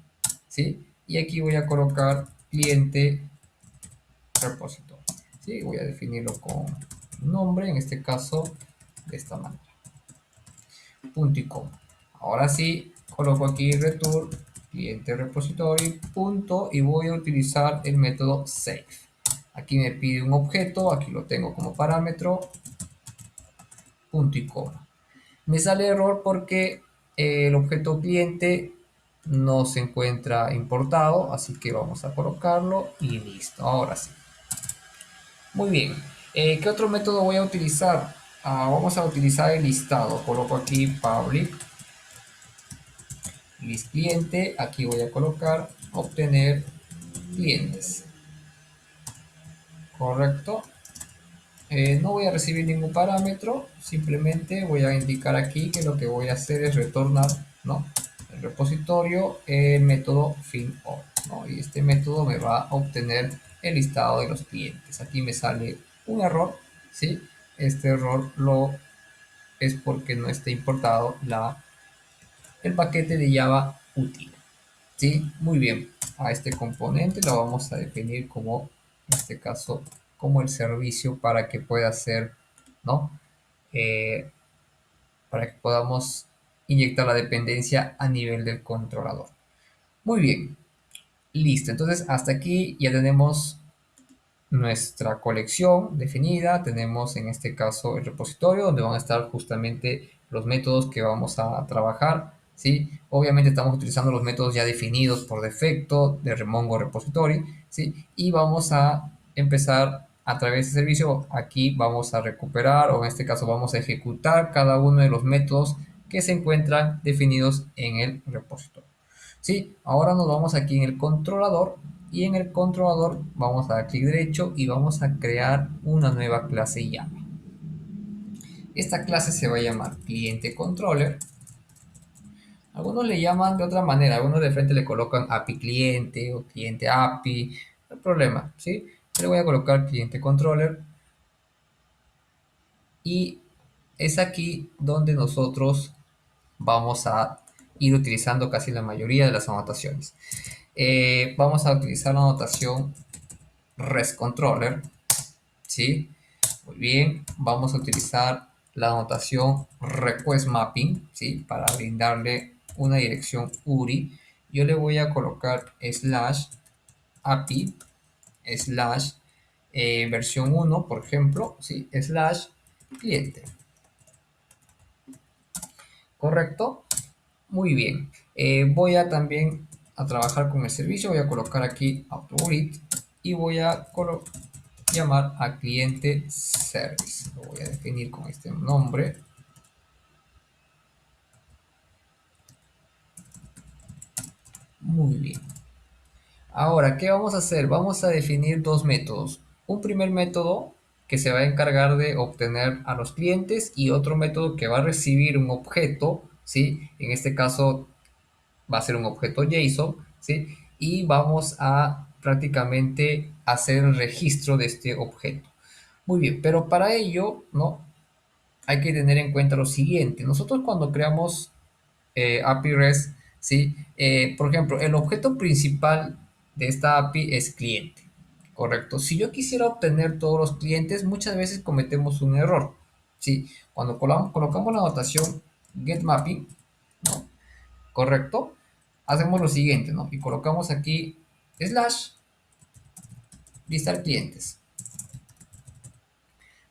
¿sí? Y aquí voy a colocar cliente repository, ¿sí? Voy a definirlo con nombre, en este caso de esta manera. Punto y coma. Ahora sí, coloco aquí return cliente repository punto y voy a utilizar el método save. Aquí me pide un objeto, aquí lo tengo como parámetro, punto y coma. Me sale error porque el objeto cliente no se encuentra importado, así que vamos a colocarlo y listo. Ahora sí. Muy bien. ¿Qué otro método voy a utilizar? Vamos a utilizar el listado. Coloco aquí public list cliente, aquí voy a colocar obtener clientes, correcto. No voy a recibir ningún parámetro, simplemente voy a indicar aquí que lo que voy a hacer es retornar, ¿no?, el repositorio, el método FinOr, ¿no? Y este método me va a obtener el listado de los clientes. Aquí me sale un error, ¿sí? Este error es porque no está importado el paquete de Java útil. ¿Sí? Muy bien. A este componente lo vamos a definir como, en este caso, como el servicio para que pueda ser, ¿no? Eh, para que podamos inyectar la dependencia a nivel del controlador. Muy bien. Listo. Entonces, hasta aquí ya tenemos nuestra colección definida. Tenemos en este caso el repositorio donde van a estar justamente los métodos que vamos a trabajar, ¿sí? Obviamente estamos utilizando los métodos ya definidos por defecto de Remongo Repository, ¿sí? Y vamos a empezar a través de este servicio. Aquí vamos a recuperar, o en este caso vamos a ejecutar cada uno de los métodos que se encuentran definidos en el repositorio. ¿Sí? Ahora nos vamos aquí en el controlador y en el controlador vamos a dar clic derecho y vamos a crear una nueva clase Java. Esta clase se va a llamar cliente controller. Algunos le llaman de otra manera, algunos de frente le colocan API cliente o cliente API, no hay problema, ¿sí? Le voy a colocar cliente controller y es aquí donde nosotros vamos a ir utilizando casi la mayoría de las anotaciones. Vamos a utilizar la anotación REST controller, ¿sí? Muy bien, vamos a utilizar la anotación request mapping, ¿sí? Para brindarle una dirección URI. Yo le voy a colocar slash API slash versión 1, por ejemplo, ¿sí? Slash cliente. ¿Correcto? Muy bien. Voy a también a trabajar con el servicio. Voy a colocar aquí AutoGrid y voy a llamar a cliente service. Lo voy a definir con este nombre. Muy bien. Ahora, ¿qué vamos a hacer? Vamos a definir dos métodos. Un primer método que se va a encargar de obtener a los clientes y otro método que va a recibir un objeto, ¿sí? En este caso va a ser un objeto JSON, ¿sí? Y vamos a prácticamente hacer el registro de este objeto. Muy bien, pero para ello, ¿no? Hay que tener en cuenta lo siguiente. Nosotros cuando creamos API REST, ¿sí? Por ejemplo, el objeto principal de esta API es cliente, ¿correcto? Si yo quisiera obtener todos los clientes, muchas veces cometemos un error, ¿sí? Cuando colocamos la notación getMapping, ¿no? ¿Correcto? Hacemos lo siguiente, ¿no? Y colocamos aquí slash listar clientes,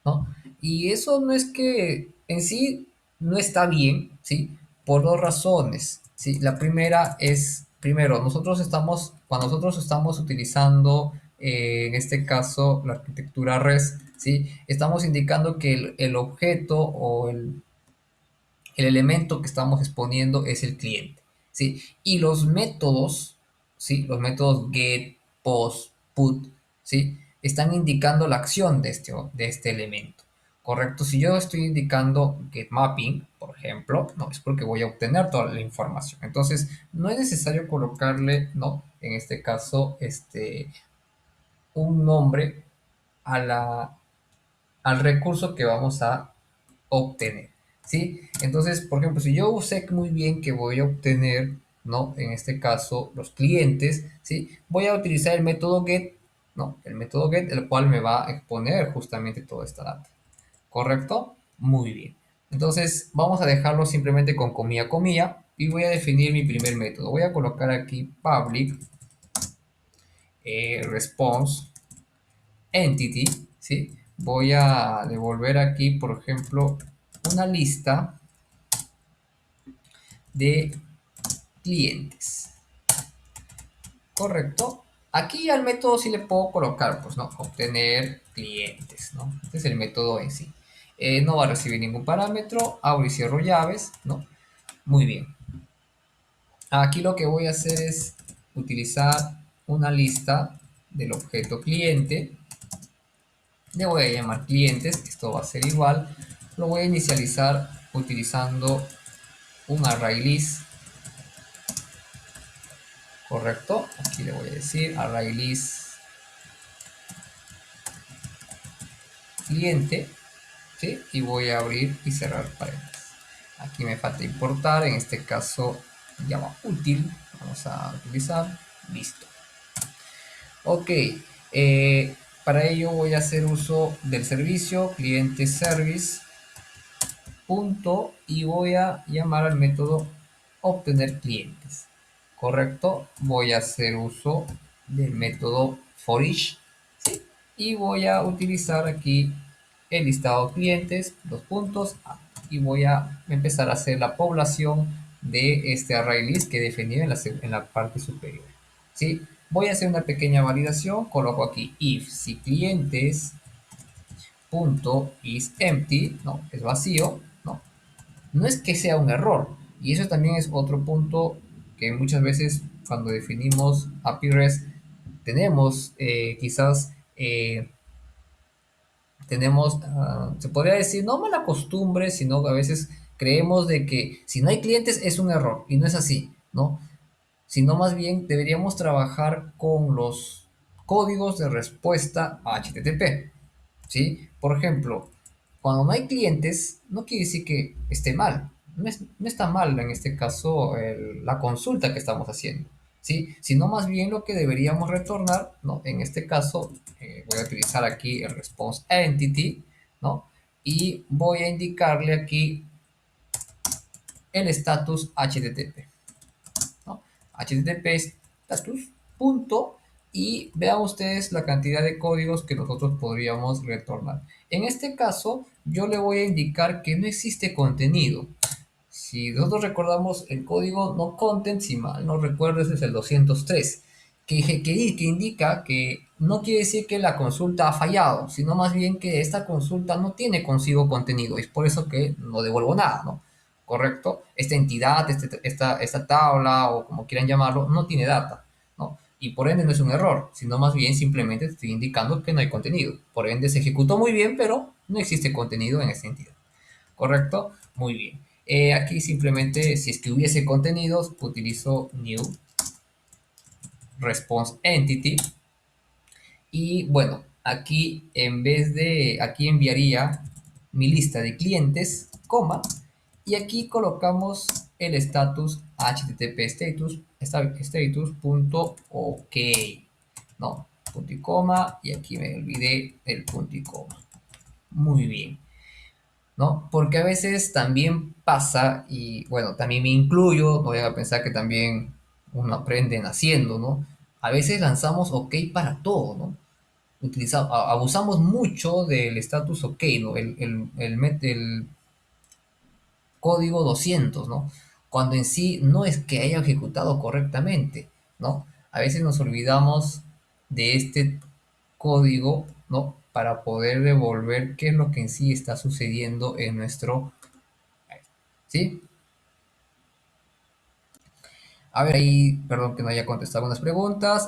¿no? Y eso no es que en sí no está bien, ¿sí? Por dos razones, ¿sí? La primera es, primero, cuando nosotros estamos utilizando, en este caso, la arquitectura REST, ¿sí? Estamos indicando que el objeto o el elemento que estamos exponiendo es el cliente, ¿sí? Y los métodos, ¿sí? Los métodos get, post, put, ¿sí? Están indicando la acción de este elemento, ¿correcto? Si yo estoy indicando get mapping, por ejemplo, no, es porque voy a obtener toda la información. Entonces, no es necesario colocarle, ¿no? En este caso, un nombre a al recurso que vamos a obtener, ¿sí? Entonces, por ejemplo, si yo sé muy bien que voy a obtener, ¿no? En este caso, los clientes, ¿sí? Voy a utilizar el método get, ¿no? El método get, el cual me va a exponer justamente toda esta data, ¿correcto? Muy bien. Entonces, vamos a dejarlo simplemente con comilla, comilla, y voy a definir mi primer método. Voy a colocar aquí public response entity, ¿sí? Voy a devolver aquí, por ejemplo, una lista de clientes, ¿correcto? Aquí al método sí le puedo colocar, pues, ¿no? Obtener clientes, ¿no? Este es el método en sí. No va a recibir ningún parámetro, abro y cierro llaves, ¿no? Muy bien. Aquí lo que voy a hacer es utilizar una lista del objeto cliente. Le voy a llamar clientes, esto va a ser igual. Lo voy a inicializar utilizando un array list, correcto. Aquí le voy a decir array list cliente, ¿sí? Y voy a abrir y cerrar paréntesis. Aquí me falta importar, en este caso llama útil, vamos a utilizar, listo. Ok, para ello voy a hacer uso del servicio cliente service punto y voy a llamar al método obtener clientes, correcto. Voy a hacer uso del método for each, ¿sí? Y voy a utilizar aquí el listado de clientes, dos puntos, y voy a empezar a hacer la población de este array list que he definido en la parte superior, ¿sí? Voy a hacer una pequeña validación, coloco aquí if si clientes punto is empty, no, es vacío, no, no es que sea un error. Y eso también es otro punto que muchas veces cuando definimos API REST tenemos quizás tenemos, se podría decir, no mala costumbre, sino que a veces creemos de que si no hay clientes es un error y no es así, ¿no? Sino más bien deberíamos trabajar con los códigos de respuesta a HTTP. ¿Sí? Por ejemplo, cuando no hay clientes, no quiere decir que esté mal. No está mal en este caso la consulta que estamos haciendo, ¿sí? Sino más bien lo que deberíamos retornar, ¿no? En este caso, voy a utilizar aquí el response entity, ¿no? Y voy a indicarle aquí el status HTTP, ¿no? HTTP status punto y vean ustedes la cantidad de códigos que nosotros podríamos retornar. En este caso, yo le voy a indicar que no existe contenido. Si nosotros recordamos el código no content, si mal no recuerdo, ese es el 203, que indica que no quiere decir que la consulta ha fallado, sino más bien que esta consulta no tiene consigo contenido. Es por eso que no devuelvo nada, ¿no? ¿Correcto? Esta entidad, esta tabla o como quieran llamarlo, no tiene data, ¿no? Y por ende no es un error, sino más bien simplemente estoy indicando que no hay contenido. Por ende se ejecutó muy bien, pero no existe contenido en esta entidad. ¿Correcto? Muy bien. Aquí simplemente, si es que hubiese contenidos, utilizo new response entity. Y bueno, aquí en vez de, aquí enviaría mi lista de clientes, coma, y aquí colocamos el status http status.ok, no, punto y coma, y aquí me olvidé el punto y coma. Muy bien, ¿no? Porque a veces también pasa, y bueno, también me incluyo, no vayan a pensar que también uno aprende haciendo, ¿no? A veces lanzamos ok para todo, ¿no? Abusamos mucho del status OK, ¿no? El código 200, ¿no? Cuando en sí no es que haya ejecutado correctamente, ¿no? A veces nos olvidamos de este código, ¿no? Para poder devolver qué es lo que en sí está sucediendo en nuestro, ¿sí? A ver ahí, perdón que no haya contestado algunas preguntas.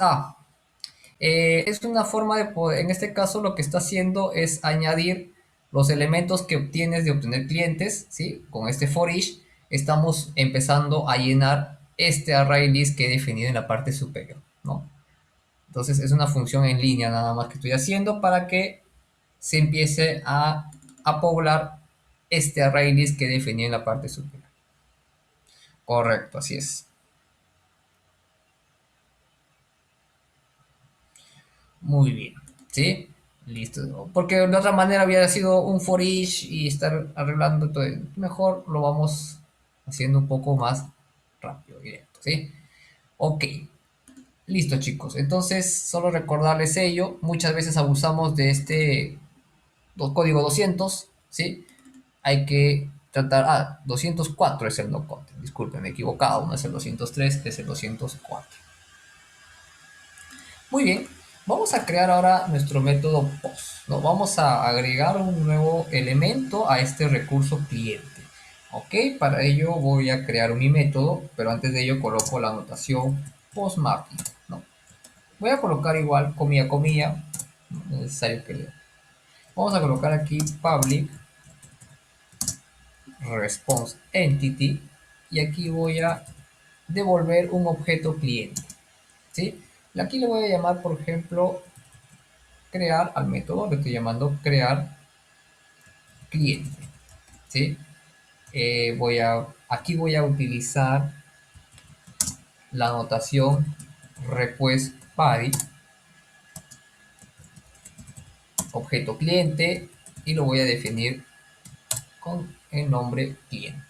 Es una forma de poder, en este caso lo que está haciendo es añadir los elementos que obtienes de obtener clientes, ¿sí? Con este for each estamos empezando a llenar este array list que he definido en la parte superior, ¿no? Entonces es una función en línea nada más que estoy haciendo para que se empiece a poblar este array list que definí en la parte superior. Correcto, así es. Muy bien, ¿sí? Listo. Porque de otra manera hubiera sido un for each y estar arreglando todo. Mejor lo vamos haciendo un poco más rápido, directo, ¿sí? Ok, listo chicos. Entonces, solo recordarles ello. Muchas veces abusamos de este código 200, ¿sí? Hay que tratar... 204 es el no content. Disculpen, me he equivocado. No es el 203, es el 204. Muy bien, vamos a crear ahora nuestro método post, ¿no? Vamos a agregar un nuevo elemento a este recurso cliente. Ok, para ello voy a crear mi método, pero antes de ello coloco la anotación postmapping, ¿no? Voy a colocar igual comilla comilla, no es necesario que lea. Vamos a colocar aquí public response entity y aquí voy a devolver un objeto cliente, ¿sí? Aquí le voy a llamar, por ejemplo, crear al método, le estoy llamando crear cliente, ¿sí? Aquí voy a utilizar la anotación request body, objeto cliente, y lo voy a definir con el nombre cliente.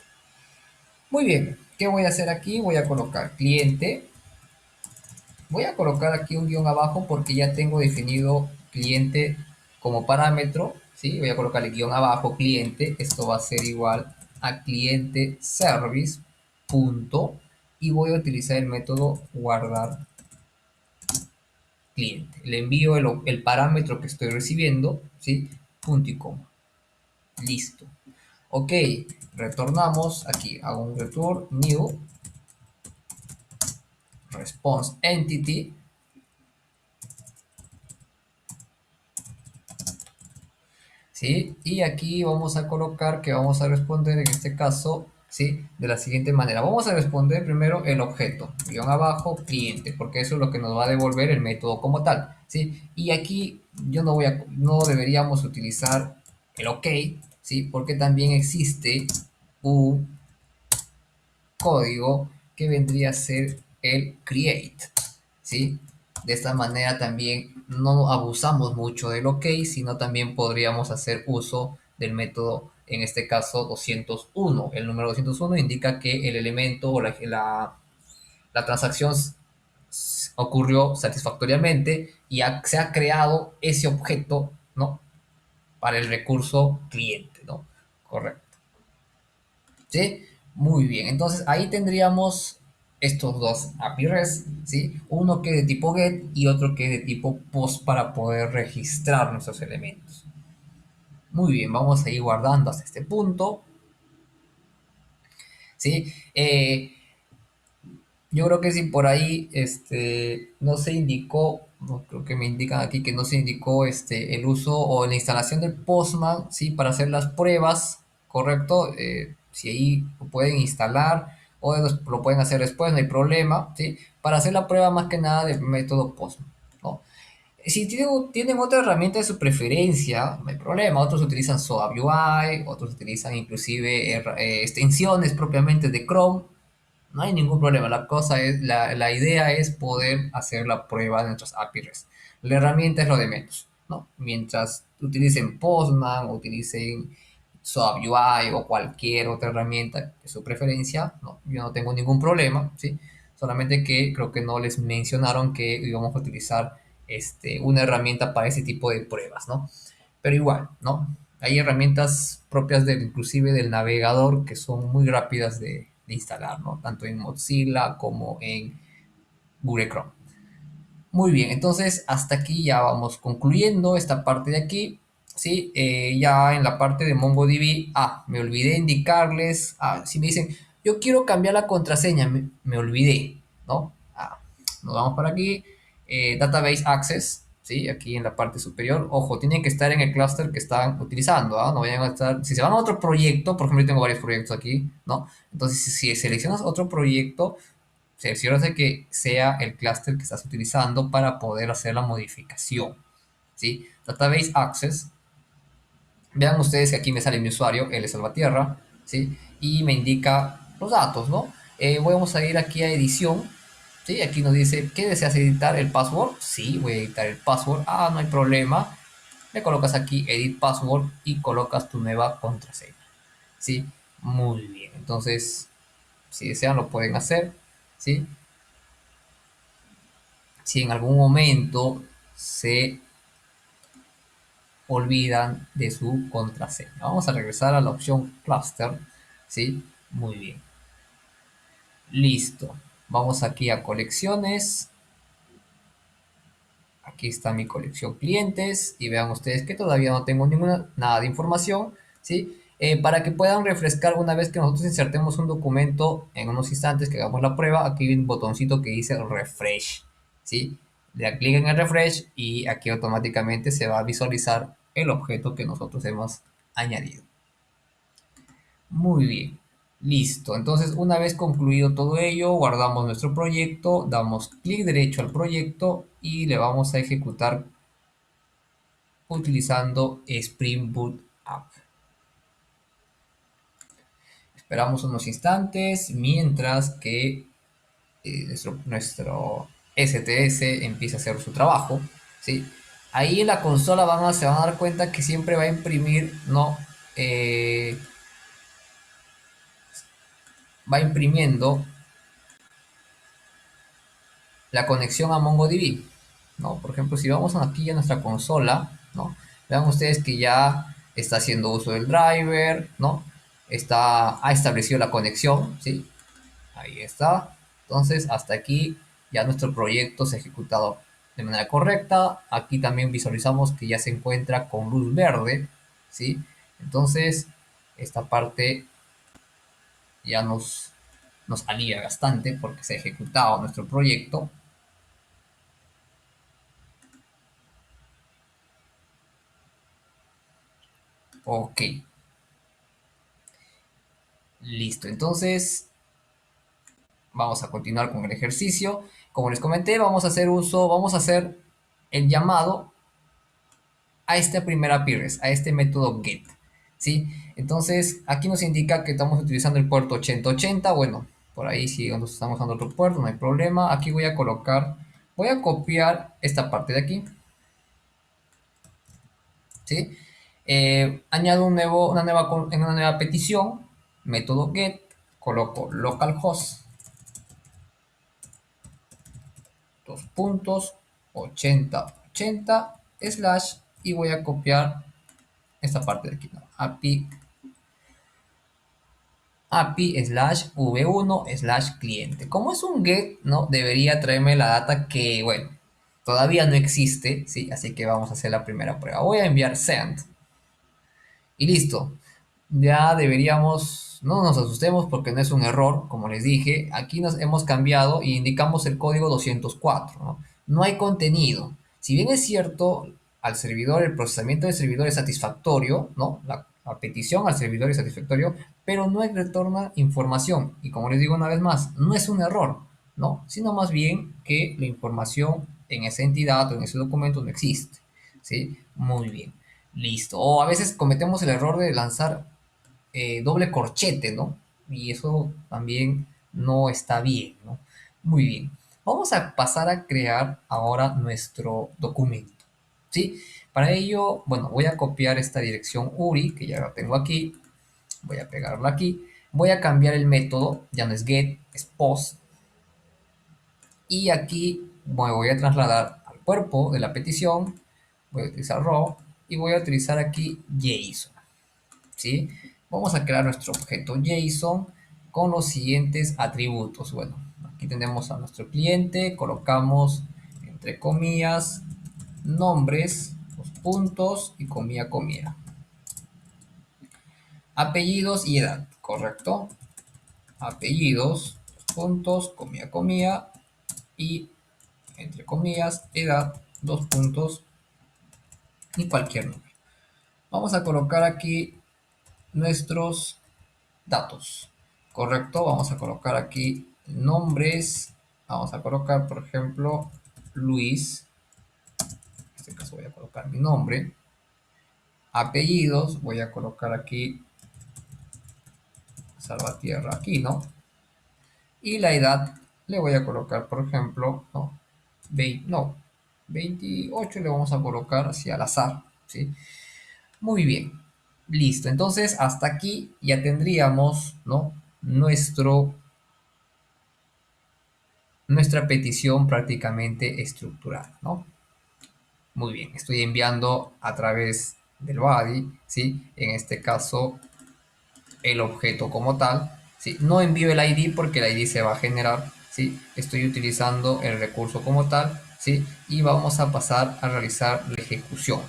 Muy bien, ¿qué voy a hacer aquí? Voy a colocar cliente, voy a colocar aquí un guión abajo porque ya tengo definido cliente como parámetro, ¿sí? Voy a colocar el guión abajo cliente, esto va a ser igual a cliente service punto y voy a utilizar el método guardar cliente. Le envío el parámetro que estoy recibiendo, ¿sí? Punto y coma. Listo. Ok, retornamos aquí, hago un return new response entity. ¿Sí? Y aquí vamos a colocar que vamos a responder en este caso, ¿sí? De la siguiente manera. Vamos a responder primero el objeto, guión abajo, cliente, porque eso es lo que nos va a devolver el método como tal, ¿sí? Y aquí yo no deberíamos utilizar el OK, ¿sí? Porque también existe un código que vendría a ser el create, ¿sí? De esta manera también no abusamos mucho del OK, sino también podríamos hacer uso del método, en este caso 201. El número 201 indica que el elemento o la transacción ocurrió satisfactoriamente y se ha creado ese objeto, ¿no? Para el recurso cliente, ¿no? Correcto. ¿Sí? Muy bien, entonces ahí tendríamos estos dos API REST, ¿sí? Uno que es de tipo GET y otro que es de tipo POST para poder registrar nuestros elementos. Muy bien, vamos a ir guardando hasta este punto, ¿sí? Yo creo que si por ahí no se indicó, no, creo que me indican aquí que no se indicó el uso o la instalación del Postman, ¿sí? Para hacer las pruebas, ¿correcto? Si ahí lo pueden instalar o lo pueden hacer después, no hay problema, ¿sí? Para hacer la prueba más que nada del método Postman, ¿no? Si tienen otra herramienta de su preferencia, no hay problema. Otros utilizan SOAP UI, otros utilizan inclusive extensiones propiamente de Chrome. No hay ningún problema. La idea es poder hacer la prueba de nuestras API REST. La herramienta es lo de menos, ¿no? Mientras utilicen Postman o utilicen SOAP UI o cualquier otra herramienta de su preferencia, no, yo no tengo ningún problema, ¿sí? Solamente que creo que no les mencionaron que íbamos a utilizar una herramienta para ese tipo de pruebas, ¿no? Pero igual, ¿no? Hay herramientas propias inclusive del navegador que son muy rápidas de instalar, ¿no? Tanto en Mozilla como en Google Chrome. Muy bien, entonces hasta aquí ya vamos concluyendo esta parte de aquí. Sí, ya en la parte de MongoDB, me olvidé indicarles, si me dicen, yo quiero cambiar la contraseña, me olvidé, ¿no? Nos vamos para aquí, Database Access, ¿sí? Aquí en la parte superior, ojo, tienen que estar en el clúster que están utilizando, ¿ah? No vayan a estar, si se van a otro proyecto, por ejemplo, yo tengo varios proyectos aquí, ¿no? Entonces, si seleccionas otro proyecto, cerciórate que sea el clúster que estás utilizando para poder hacer la modificación, ¿sí? Database Access. Vean ustedes que aquí me sale mi usuario, L Salvatierra, ¿sí? Y me indica los datos, ¿no? Vamos a ir aquí a edición, ¿sí? Aquí nos dice, ¿qué deseas editar? ¿El password? Sí, voy a editar el password. No hay problema. Le colocas aquí Edit Password y colocas tu nueva contraseña, ¿sí? Muy bien. Entonces, si desean, lo pueden hacer, ¿sí? Si en algún momento se olvidan de su contraseña. Vamos a regresar a la opción cluster, ¿sí? Muy bien. Listo. Vamos aquí a colecciones. Aquí está mi colección clientes y vean ustedes que todavía no tengo nada de información, ¿sí? Para que puedan refrescar una vez que nosotros insertemos un documento en unos instantes que hagamos la prueba, aquí hay un botoncito que dice refresh, ¿sí? Le dan clic en el refresh y aquí automáticamente se va a visualizar el objeto que nosotros hemos añadido. Muy bien, listo. Entonces, una vez concluido todo ello, guardamos nuestro proyecto, damos clic derecho al proyecto y le vamos a ejecutar utilizando Spring Boot App. Esperamos unos instantes mientras que nuestro STS empieza a hacer su trabajo, ¿sí? Ahí en la consola se van a dar cuenta que siempre va a imprimir, ¿no? Va imprimiendo la conexión a MongoDB, ¿no? Por ejemplo, si vamos aquí a nuestra consola, ¿no? Vean ustedes que ya está haciendo uso del driver, ¿no? Ha establecido la conexión, ¿sí? Ahí está. Entonces, hasta aquí ya nuestro proyecto se ha ejecutado de manera correcta. Aquí también visualizamos que ya se encuentra con luz verde, ¿sí? Entonces, esta parte ya nos alivia bastante porque se ha ejecutado nuestro proyecto. Ok, listo. Entonces, vamos a continuar con el ejercicio. Como les comenté, vamos a hacer el llamado a esta primera API a este método get, ¿sí? Entonces, aquí nos indica que estamos utilizando el puerto 8080, bueno, por ahí si estamos usando otro puerto, no hay problema. Aquí voy a copiar esta parte de aquí, ¿sí? Añado una nueva petición, método get, coloco localhost, 8080 slash y voy a copiar esta parte de aquí, ¿no? API slash v1 slash cliente. Como es un get, ¿no? Debería traerme la data que, bueno, todavía no existe, ¿sí? Así que vamos a hacer la primera prueba. Voy a enviar send y listo. Ya deberíamos, no nos asustemos porque no es un error, como les dije. Aquí nos hemos cambiado y indicamos el código 204, ¿no? No hay contenido. Si bien es cierto, al servidor, el procesamiento del servidor es satisfactorio, ¿no? a petición al servidor y satisfactorio, pero no retorna información. Y como les digo una vez más, no es un error, ¿no? Sino más bien que la información en esa entidad o en ese documento no existe, ¿sí? Muy bien, listo. O a veces cometemos el error de lanzar doble corchete, ¿no? Y eso también no está bien, ¿no? Muy bien. Vamos a pasar a crear ahora nuestro documento, ¿sí? Para ello, bueno, voy a copiar esta dirección URI, que ya la tengo aquí, voy a pegarla aquí, voy a cambiar el método, ya no es get, es post, y aquí me voy a trasladar al cuerpo de la petición, voy a utilizar raw, y voy a utilizar aquí JSON, ¿sí? Vamos a crear nuestro objeto JSON con los siguientes atributos. Bueno, aquí tenemos a nuestro cliente, colocamos entre comillas nombres, los puntos y comilla, comilla. Apellidos y edad, ¿correcto? Apellidos, puntos, comilla, comilla y entre comillas, edad, dos puntos y cualquier número. Vamos a colocar aquí nuestros datos, ¿correcto? Vamos a colocar aquí nombres, vamos a colocar, por ejemplo, Luis, en este caso voy a colocar mi nombre, apellidos, voy a colocar aquí Salvatierra Aquino, y la edad le voy a colocar, por ejemplo, no, 28 le vamos a colocar así al azar, ¿sí? Muy bien, listo. Entonces, hasta aquí ya tendríamos, ¿no? Nuestra petición prácticamente estructurada, ¿no? Muy bien, estoy enviando a través del body, ¿sí? En este caso, el objeto como tal, ¿sí? No envío el ID porque el ID se va a generar, ¿sí? Estoy utilizando el recurso como tal, ¿sí? Y vamos a pasar a realizar la ejecución,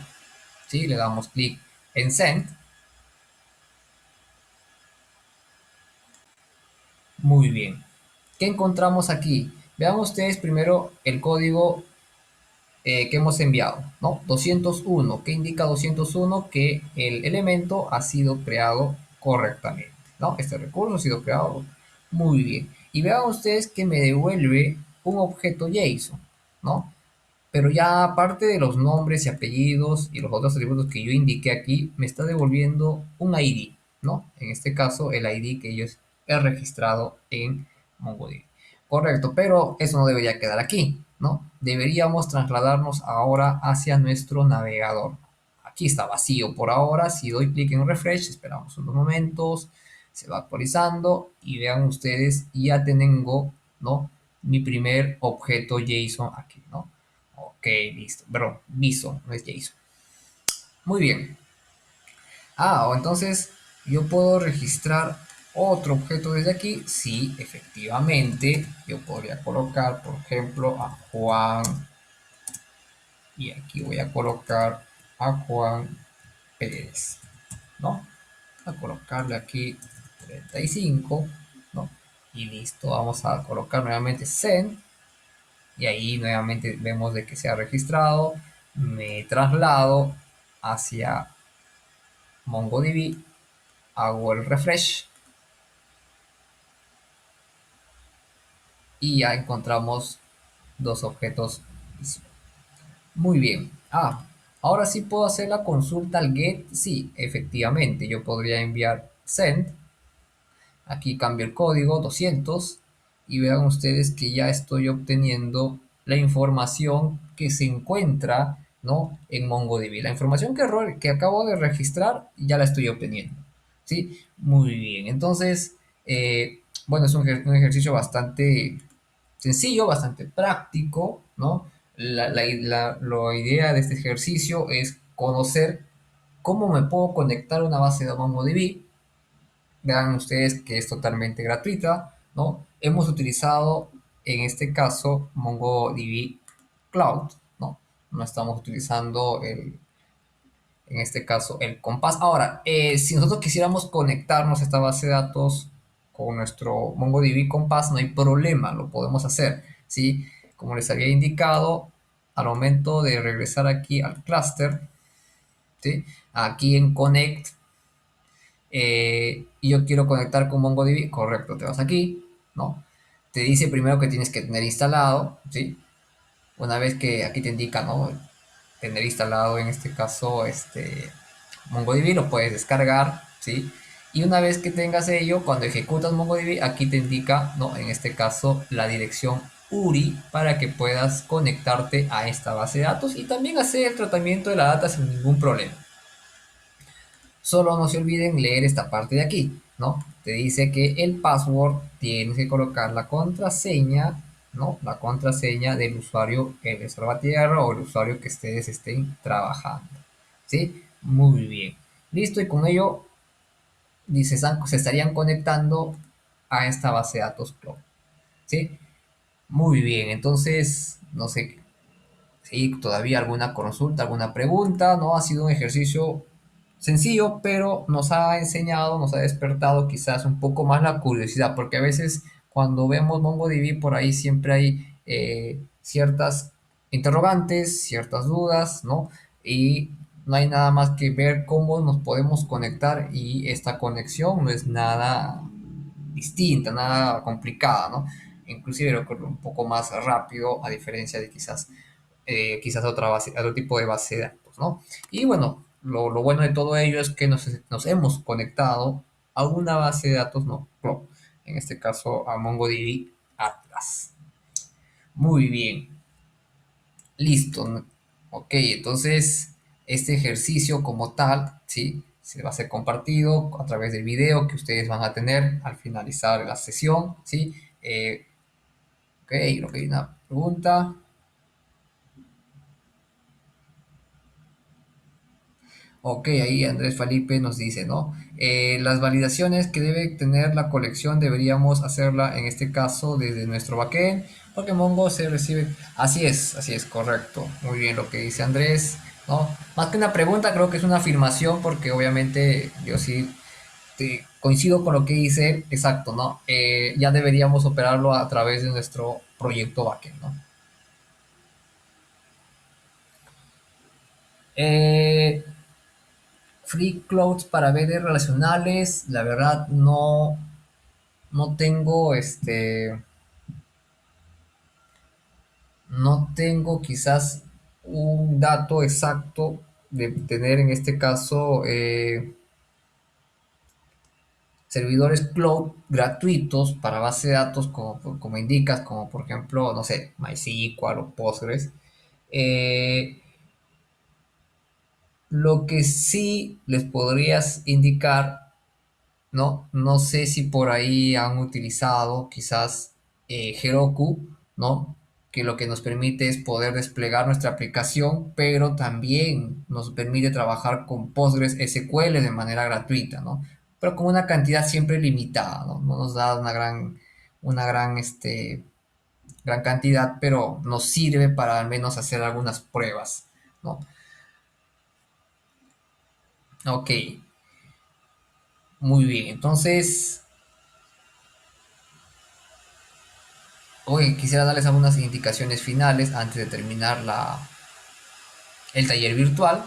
¿sí? Le damos clic en Send. Muy bien. ¿Qué encontramos aquí? Vean ustedes primero el código que hemos enviado, ¿no? 201, ¿qué indica 201? Que el elemento ha sido creado correctamente, ¿no? Este recurso ha sido creado muy bien. Y vean ustedes que me devuelve un objeto JSON, ¿no? Pero ya aparte de los nombres y apellidos y los otros atributos que yo indiqué aquí, me está devolviendo un ID, ¿no? En este caso, el ID que yo he registrado en MongoDB. Correcto, pero eso no debería quedar aquí, ¿no? Deberíamos trasladarnos ahora hacia nuestro navegador. Aquí está vacío por ahora. Si doy clic en refresh, esperamos unos momentos, se va actualizando y vean ustedes, ya tengo, ¿no? Mi primer objeto JSON aquí, ¿no? Ok, listo. Perdón, Bison, no es JSON. Muy bien. O entonces yo puedo registrar otro objeto desde aquí. Sí, efectivamente, yo podría colocar, por ejemplo, a Juan. Y aquí voy a colocar a Juan Pérez, ¿no? A colocarle aquí 35, ¿no? Y listo, vamos a colocar nuevamente send. Y ahí nuevamente vemos de que se ha registrado. Me traslado hacia MongoDB, hago el refresh y ya encontramos dos objetos. Muy bien. Ahora sí puedo hacer la consulta al get. Sí, efectivamente, yo podría enviar send. Aquí cambio el código 200 y vean ustedes que ya estoy obteniendo la información que se encuentra, ¿no? En MongoDB. La información que acabo de registrar ya la estoy obteniendo, ¿sí? Muy bien. Entonces, bueno, es un ejercicio bastante sencillo, bastante práctico, ¿no? La idea de este ejercicio es conocer cómo me puedo conectar a una base de MongoDB. Vean ustedes que es totalmente gratuita, ¿no? Hemos utilizado en este caso MongoDB Cloud, ¿no? No estamos utilizando en este caso el Compass. Ahora, si nosotros quisiéramos conectarnos a esta base de datos con nuestro MongoDB Compass, no hay problema, lo podemos hacer, ¿sí? Como les había indicado, al momento de regresar aquí al clúster, ¿sí? Aquí en Connect y yo quiero conectar con MongoDB, correcto, te vas aquí, ¿no? Te dice primero que tienes que tener instalado, ¿sí? Una vez que aquí te indica, ¿no? Tener instalado en este caso, MongoDB, lo puedes descargar, ¿sí? Y una vez que tengas ello, cuando ejecutas MongoDB, aquí te indica, ¿no? En este caso, la dirección URI para que puedas conectarte a esta base de datos y también hacer el tratamiento de la data sin ningún problema. Solo no se olviden leer esta parte de aquí, ¿no? Te dice que el password tienes que colocar la contraseña, ¿no? La contraseña del usuario que es Salvatierra o el usuario que ustedes estén trabajando, ¿sí? Muy bien. Listo, y con ello dice, se estarían conectando a esta base de datos Cloud, ¿sí? Muy bien, entonces, no sé, si todavía alguna consulta, alguna pregunta, ¿no? Ha sido un ejercicio sencillo, pero nos ha enseñado, nos ha despertado quizás un poco más la curiosidad, porque a veces cuando vemos MongoDB por ahí siempre hay ciertas interrogantes, ciertas dudas, ¿no? Y no hay nada más que ver cómo nos podemos conectar y esta conexión no es nada distinta, nada complicada, ¿no? Inclusive lo creo un poco más rápido a diferencia de quizás otro tipo de base de datos, ¿no? Y bueno, lo bueno de todo ello es que nos hemos conectado a una base de datos, no, Pro, en este caso a MongoDB Atlas. Muy bien, listo, ¿no? Ok, entonces este ejercicio como tal, ¿sí? Se va a ser compartido a través del video que ustedes van a tener al finalizar la sesión, ¿sí? Ok, creo que hay una pregunta. Ok, ahí Andrés Felipe nos dice, ¿no? Las validaciones que debe tener la colección deberíamos hacerla en este caso desde nuestro backend, porque Mongo se recibe. Así es, correcto. Muy bien lo que dice Andrés, ¿no? Más que una pregunta, creo que es una afirmación, porque obviamente yo sí coincido con lo que dice, exacto, ¿no? Ya deberíamos operarlo a través de nuestro proyecto backend, ¿no? Eh, Free clouds para redes relacionales, la verdad no tengo no tengo quizás un dato exacto de tener en este caso servidores cloud gratuitos para base de datos como indicas, como por ejemplo, no sé, MySQL o Postgres. Eh, lo que sí les podrías indicar, ¿no? No sé si por ahí han utilizado quizás Heroku, ¿no? Que lo que nos permite es poder desplegar nuestra aplicación, pero también nos permite trabajar con Postgres SQL de manera gratuita, ¿no? Pero con una cantidad siempre limitada, ¿no? No nos da gran cantidad, pero nos sirve para al menos hacer algunas pruebas, ¿no? Ok, muy bien. Entonces, hoy quisiera darles algunas indicaciones finales antes de terminar el taller virtual.